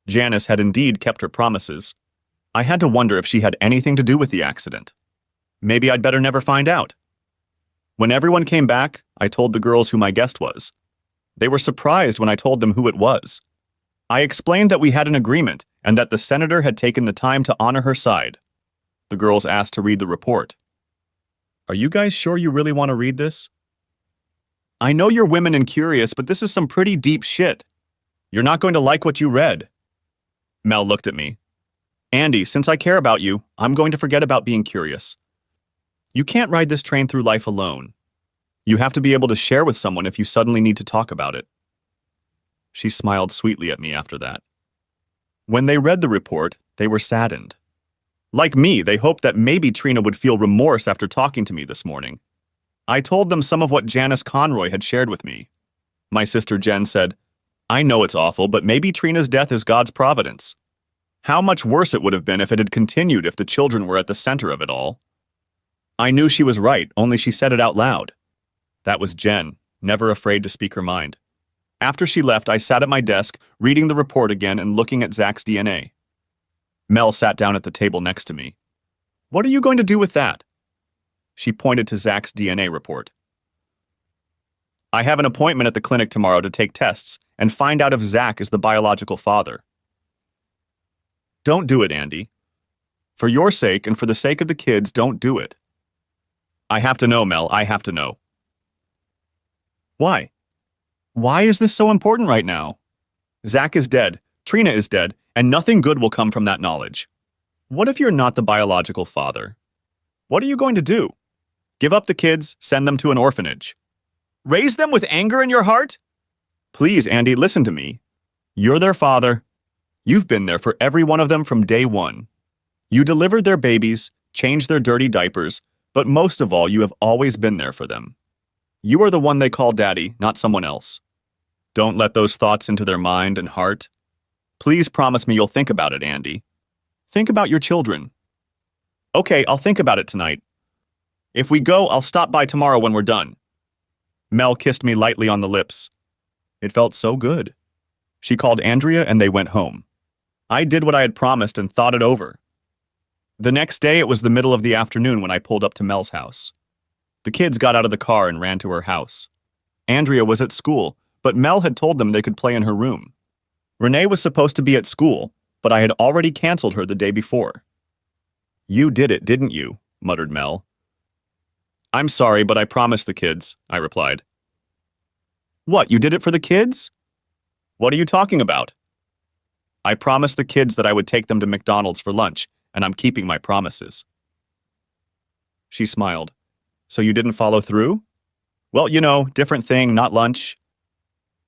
Janice had indeed kept her promises. I had to wonder if she had anything to do with the accident. Maybe I'd better never find out. When everyone came back, I told the girls who my guest was. They were surprised when I told them who it was. I explained that we had an agreement and that the senator had taken the time to honor her side. The girls asked to read the report. Are you guys sure you really want to read this? I know you're women and curious, but this is some pretty deep shit. You're not going to like what you read. Mel looked at me. Andy, since I care about you, I'm going to forget about being curious. You can't ride this train through life alone. You have to be able to share with someone if you suddenly need to talk about it. She smiled sweetly at me after that. When they read the report, they were saddened. Like me, they hoped that maybe Trina would feel remorse after talking to me this morning. I told them some of what Janice Conroy had shared with me. My sister Jen said, I know it's awful, but maybe Trina's death is God's providence. How much worse it would have been if it had continued if the children were at the center of it all. I knew she was right, only she said it out loud. That was Jen, never afraid to speak her mind. After she left, I sat at my desk, reading the report again and looking at Zach's DNA. Mel sat down at the table next to me. What are you going to do with that? She pointed to Zach's DNA report. I have an appointment at the clinic tomorrow to take tests and find out if Zach is the biological father. Don't do it, Andy. For your sake and for the sake of the kids, don't do it. I have to know, Mel. I have to know. Why? Why is this so important right now? Zach is dead, Trina is dead, and nothing good will come from that knowledge. What if you're not the biological father? What are you going to do? Give up the kids, send them to an orphanage. Raise them with anger in your heart? Please, Andy, listen to me. You're their father. You've been there for every one of them from day one. You delivered their babies, changed their dirty diapers, but most of all, you have always been there for them. You are the one they call daddy, not someone else. Don't let those thoughts into their mind and heart. Please promise me you'll think about it, Andy. Think about your children. Okay, I'll think about it tonight. If we go, I'll stop by tomorrow when we're done. Mel kissed me lightly on the lips. It felt so good. She called Andrea and they went home. I did what I had promised and thought it over. The next day, it was the middle of the afternoon when I pulled up to Mel's house. The kids got out of the car and ran to her house. Andrea was at school, but Mel had told them they could play in her room. Renee was supposed to be at school, but I had already canceled her the day before. You did it, didn't you? Muttered Mel. I'm sorry, but I promised the kids, I replied. What, you did it for the kids? What are you talking about? I promised the kids that I would take them to McDonald's for lunch, and I'm keeping my promises. She smiled. So you didn't follow through? Well, you know, different thing, not lunch.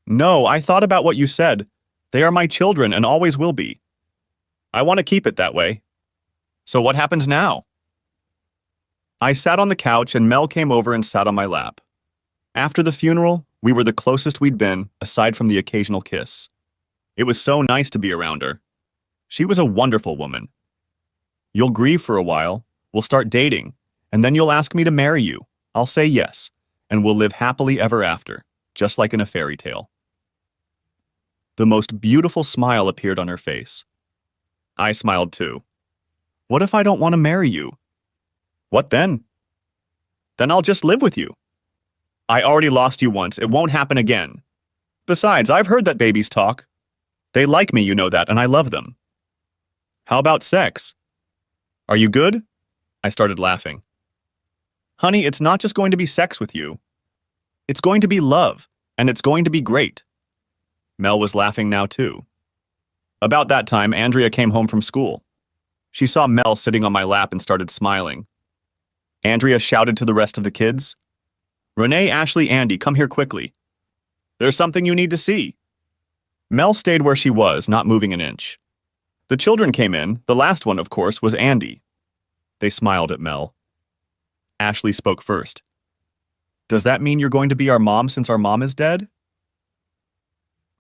No, I thought about what you said. They are my children and always will be. I want to keep it that way. So what happens now? I sat on the couch and Mel came over and sat on my lap. After the funeral, we were the closest we'd been, aside from the occasional kiss. It was so nice to be around her. She was a wonderful woman. You'll grieve for a while, we'll start dating, and then you'll ask me to marry you. I'll say yes, and we'll live happily ever after, just like in a fairy tale. The most beautiful smile appeared on her face. I smiled too. What if I don't want to marry you? What then? Then I'll just live with you. I already lost you once, it won't happen again. Besides, I've heard that babies talk. They like me, you know that, and I love them. How about sex? Are you good? I started laughing. Honey, it's not just going to be sex with you. It's going to be love, and it's going to be great. Mel was laughing now too. About that time, Andrea came home from school. She saw Mel sitting on my lap and started smiling. Andrea shouted to the rest of the kids, Renee, Ashley, Andy, come here quickly. There's something you need to see. Mel stayed where she was, not moving an inch. The children came in. The last one, of course, was Andy. They smiled at Mel. Ashley spoke first. Does that mean you're going to be our mom since our mom is dead?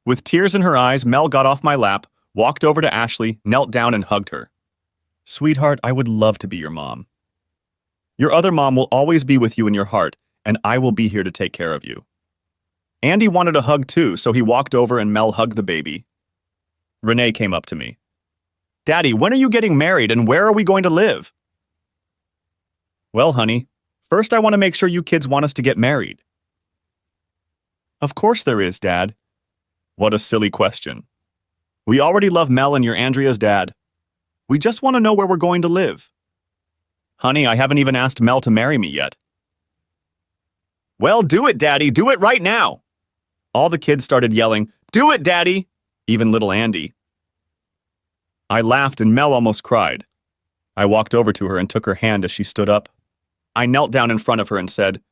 With tears in her eyes, Mel got off my lap, walked over to Ashley, knelt down and hugged her. Sweetheart, I would love to be your mom. Your other mom will always be with you in your heart, and I will be here to take care of you. Andy wanted a hug too, so he walked over and Mel hugged the baby. Renee came up to me. Daddy, when are you getting married and where are we going to live? Well, honey, first I want to make sure you kids want us to get married. Of course there is, Dad. What a silly question. We already love Mel and you're Andrea's dad. We just want to know where we're going to live. Honey, I haven't even asked Mel to marry me yet. Well, do it, Daddy. Do it right now. All the kids started yelling, "Do it, Daddy!" Even little Andy. I laughed and Mel almost cried. I walked over to her and took her hand as she stood up. I knelt down in front of her and said,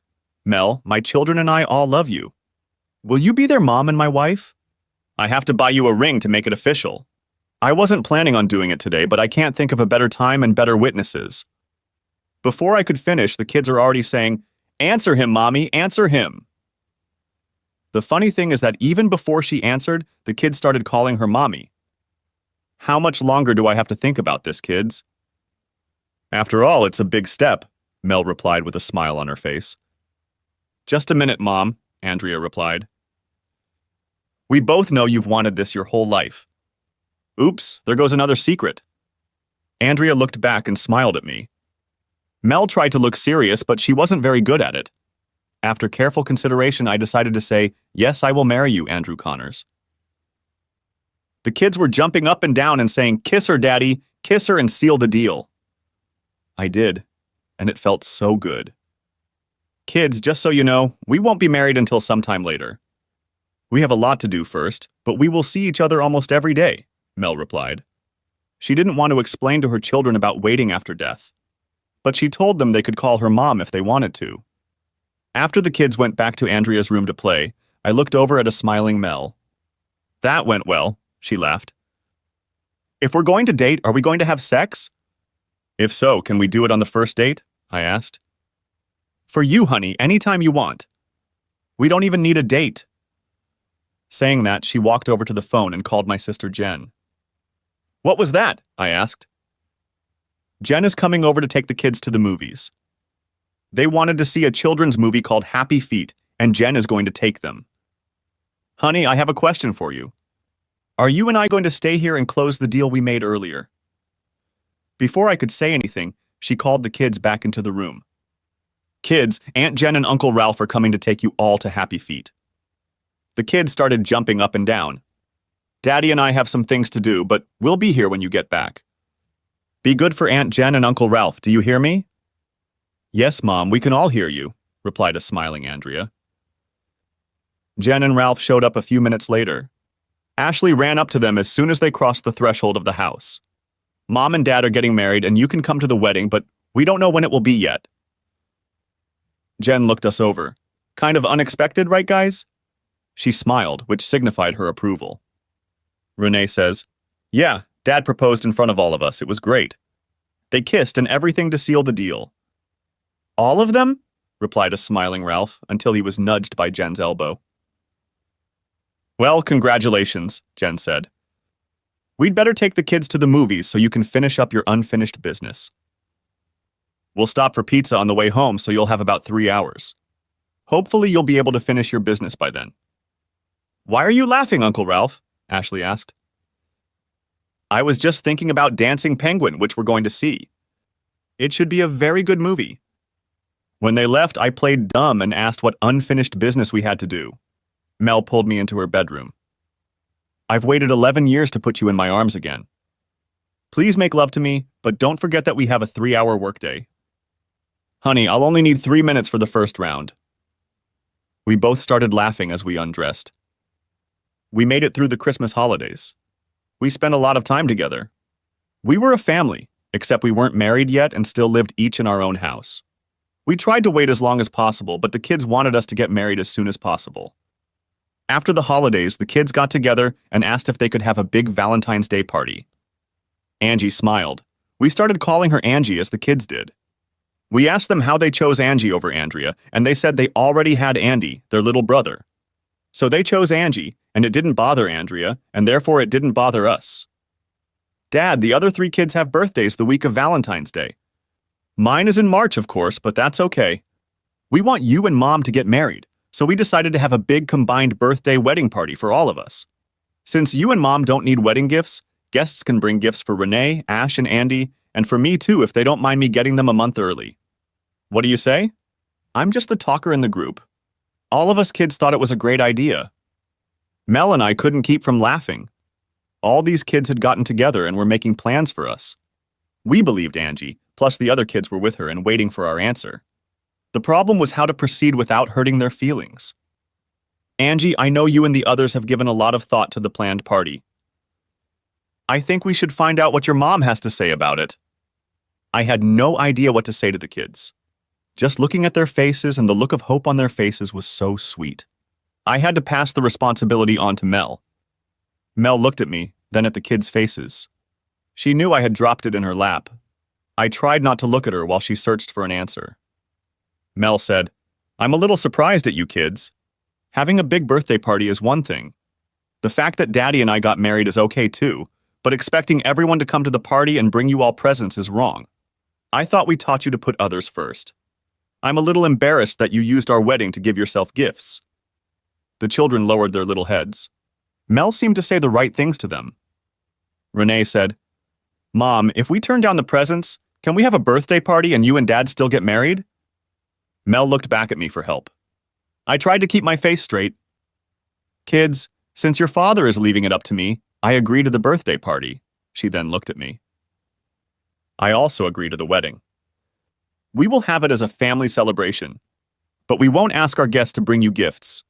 "Mel, my children and I all love you. Will you be their mom and my wife? I have to buy you a ring to make it official. I wasn't planning on doing it today, but I can't think of a better time and better witnesses." Before I could finish, the kids are already saying, "Answer him, Mommy, answer him." The funny thing is that even before she answered, the kids started calling her Mommy. How much longer do I have to think about this, kids? After all, it's a big step, Mel replied with a smile on her face. Just a minute, Mom, Andrea replied. We both know you've wanted this your whole life. Oops, there goes another secret. Andrea looked back and smiled at me. Mel tried to look serious, but she wasn't very good at it. After careful consideration, I decided to say, "Yes, I will marry you, Andrew Connors." The kids were jumping up and down and saying, "Kiss her, Daddy, kiss her and seal the deal." I did, and it felt so good. Kids, just so you know, we won't be married until sometime later. We have a lot to do first, but we will see each other almost every day, Mel replied. She didn't want to explain to her children about waiting after death, but she told them they could call her mom if they wanted to. After the kids went back to Andrea's room to play, I looked over at a smiling Mel. That went well, she laughed. If we're going to date, are we going to have sex? If so, can we do it on the first date? I asked. For you, honey, anytime you want. We don't even need a date. Saying that, she walked over to the phone and called my sister Jen. What was that? I asked. Jen is coming over to take the kids to the movies. They wanted to see a children's movie called Happy Feet, and Jen is going to take them. Honey, I have a question for you. Are you and I going to stay here and close the deal we made earlier? Before I could say anything, she called the kids back into the room. Kids, Aunt Jen and Uncle Ralph are coming to take you all to Happy Feet. The kids started jumping up and down. Daddy and I have some things to do, but we'll be here when you get back. Be good for Aunt Jen and Uncle Ralph, do you hear me? Yes, Mom, we can all hear you, replied a smiling Andrea. Jen and Ralph showed up a few minutes later. Ashley ran up to them as soon as they crossed the threshold of the house. Mom and Dad are getting married and you can come to the wedding, but we don't know when it will be yet. Jen looked us over. Kind of unexpected, right, guys? She smiled, which signified her approval. Renee says, Yeah, Dad proposed in front of all of us. It was great. They kissed and everything to seal the deal. All of them? Replied a smiling Ralph, until he was nudged by Jen's elbow. Well, congratulations, Jen said. We'd better take the kids to the movies so you can finish up your unfinished business. We'll stop for pizza on the way home so you'll have about 3 hours. Hopefully you'll be able to finish your business by then. Why are you laughing, Uncle Ralph? Ashley asked. I was just thinking about Dancing Penguin, which we're going to see. It should be a very good movie. When they left, I played dumb and asked what unfinished business we had to do. Mel pulled me into her bedroom. I've waited 11 years to put you in my arms again. Please make love to me, but don't forget that we have a 3-hour workday. Honey, I'll only need 3 minutes for the first round. We both started laughing as we undressed. We made it through the Christmas holidays. We spent a lot of time together. We were a family, except we weren't married yet and still lived each in our own house. We tried to wait as long as possible, but the kids wanted us to get married as soon as possible. After the holidays, the kids got together and asked if they could have a big Valentine's Day party. Angie smiled. We started calling her Angie as the kids did. We asked them how they chose Angie over Andrea, and they said they already had Andy, their little brother. So they chose Angie, and it didn't bother Andrea, and therefore it didn't bother us. Dad, the other 3 kids have birthdays the week of Valentine's Day. Mine is in March, of course, but that's okay. We want you and Mom to get married, so we decided to have a big combined birthday wedding party for all of us. Since you and Mom don't need wedding gifts, guests can bring gifts for Renee, Ash, and Andy, and for me too if they don't mind me getting them a month early. What do you say? I'm just the talker in the group. All of us kids thought it was a great idea. Mel and I couldn't keep from laughing. All these kids had gotten together and were making plans for us. We believed Angie, plus the other kids were with her and waiting for our answer. The problem was how to proceed without hurting their feelings. Angie, I know you and the others have given a lot of thought to the planned party. I think we should find out what your mom has to say about it. I had no idea what to say to the kids. Just looking at their faces and the look of hope on their faces was so sweet. I had to pass the responsibility on to Mel. Mel looked at me, then at the kids' faces. She knew I had dropped it in her lap. I tried not to look at her while she searched for an answer. Mel said, I'm a little surprised at you kids. Having a big birthday party is one thing. The fact that Daddy and I got married is okay too, but expecting everyone to come to the party and bring you all presents is wrong. I thought we taught you to put others first. I'm a little embarrassed that you used our wedding to give yourself gifts. The children lowered their little heads. Mel seemed to say the right things to them. Renee said, Mom, if we turn down the presents, can we have a birthday party and you and Dad still get married? Mel looked back at me for help. I tried to keep my face straight. Kids, since your father is leaving it up to me, I agree to the birthday party. She then looked at me. I also agree to the wedding. We will have it as a family celebration, but we won't ask our guests to bring you gifts.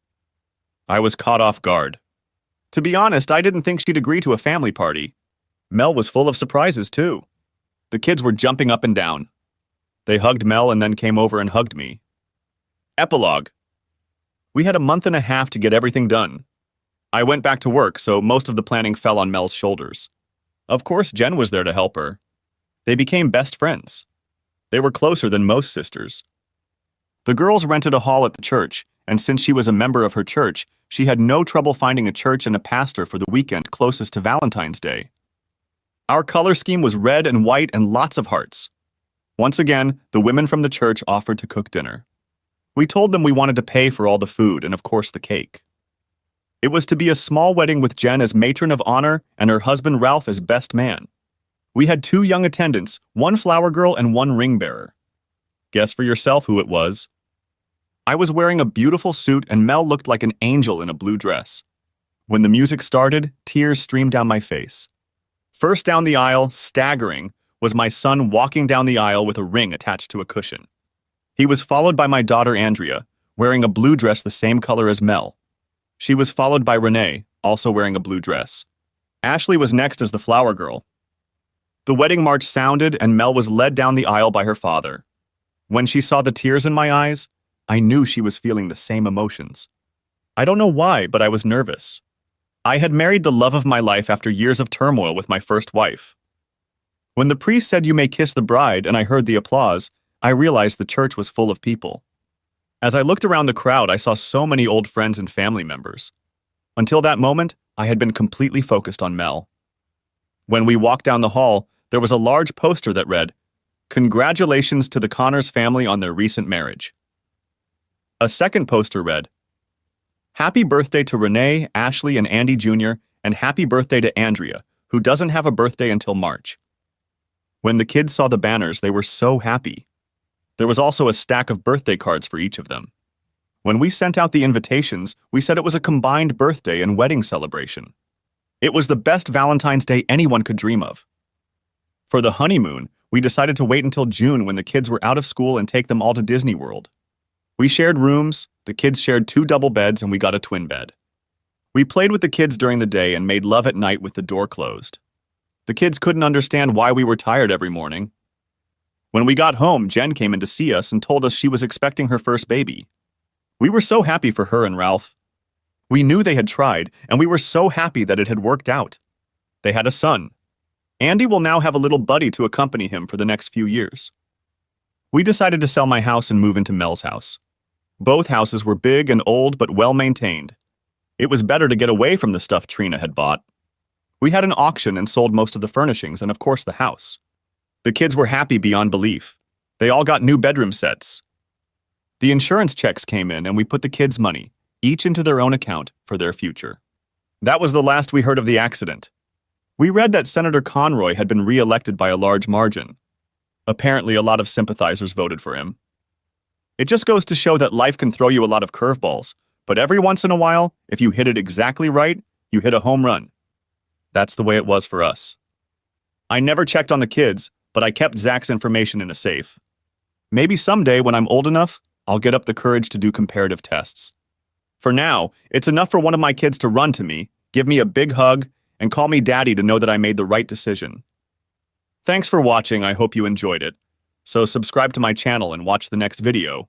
I was caught off guard. To be honest, I didn't think she'd agree to a family party. Mel was full of surprises, too. The kids were jumping up and down. They hugged Mel and then came over and hugged me. Epilogue. We had a month and a half to get everything done. I went back to work, so most of the planning fell on Mel's shoulders. Of course, Jen was there to help her. They became best friends. They were closer than most sisters. The girls rented a hall at the church, and since she was a member of her church, she had no trouble finding a church and a pastor for the weekend closest to Valentine's Day. Our color scheme was red and white and lots of hearts. Once again, the women from the church offered to cook dinner. We told them we wanted to pay for all the food and, of course, the cake. It was to be a small wedding with Jen as matron of honor and her husband Ralph as best man. We had 2 young attendants, 1 flower girl and 1 ring bearer. Guess for yourself who it was. I was wearing a beautiful suit and Mel looked like an angel in a blue dress. When the music started, tears streamed down my face. First down the aisle, staggering, was my son walking down the aisle with a ring attached to a cushion. He was followed by my daughter Andrea, wearing a blue dress the same color as Mel. She was followed by Renee, also wearing a blue dress. Ashley was next as the flower girl. The wedding march sounded and Mel was led down the aisle by her father. When she saw the tears in my eyes, I knew she was feeling the same emotions. I don't know why, but I was nervous. I had married the love of my life after years of turmoil with my first wife. When the priest said you may kiss the bride and I heard the applause, I realized the church was full of people. As I looked around the crowd, I saw so many old friends and family members. Until that moment, I had been completely focused on Mel. When we walked down the hall, there was a large poster that read, "Congratulations to the Connors family on their recent marriage." A second poster read, "Happy birthday to Renee, Ashley, and Andy Jr., and happy birthday to Andrea, who doesn't have a birthday until March." When the kids saw the banners, they were so happy. There was also a stack of birthday cards for each of them. When we sent out the invitations, we said it was a combined birthday and wedding celebration. It was the best Valentine's Day anyone could dream of. For the honeymoon, we decided to wait until June when the kids were out of school and take them all to Disney World. We shared rooms, the kids shared 2 double beds, and we got a twin bed. We played with the kids during the day and made love at night with the door closed. The kids couldn't understand why we were tired every morning. When we got home, Jen came in to see us and told us she was expecting her first baby. We were so happy for her and Ralph. We knew they had tried, and we were so happy that it had worked out. They had a son. Andy will now have a little buddy to accompany him for the next few years. We decided to sell my house and move into Mel's house. Both houses were big and old but well-maintained. It was better to get away from the stuff Trina had bought. We had an auction and sold most of the furnishings and, of course, the house. The kids were happy beyond belief. They all got new bedroom sets. The insurance checks came in and we put the kids' money, each into their own account, for their future. That was the last we heard of the accident. We read that Senator Conroy had been re-elected by a large margin. Apparently, a lot of sympathizers voted for him. It just goes to show that life can throw you a lot of curveballs, but every once in a while, if you hit it exactly right, you hit a home run. That's the way it was for us. I never checked on the kids, but I kept Zach's information in a safe. Maybe someday, when I'm old enough, I'll get up the courage to do comparative tests. For now, it's enough for one of my kids to run to me, give me a big hug, and call me daddy to know that I made the right decision. Thanks for watching. I hope you enjoyed it. So subscribe to my channel and watch the next video.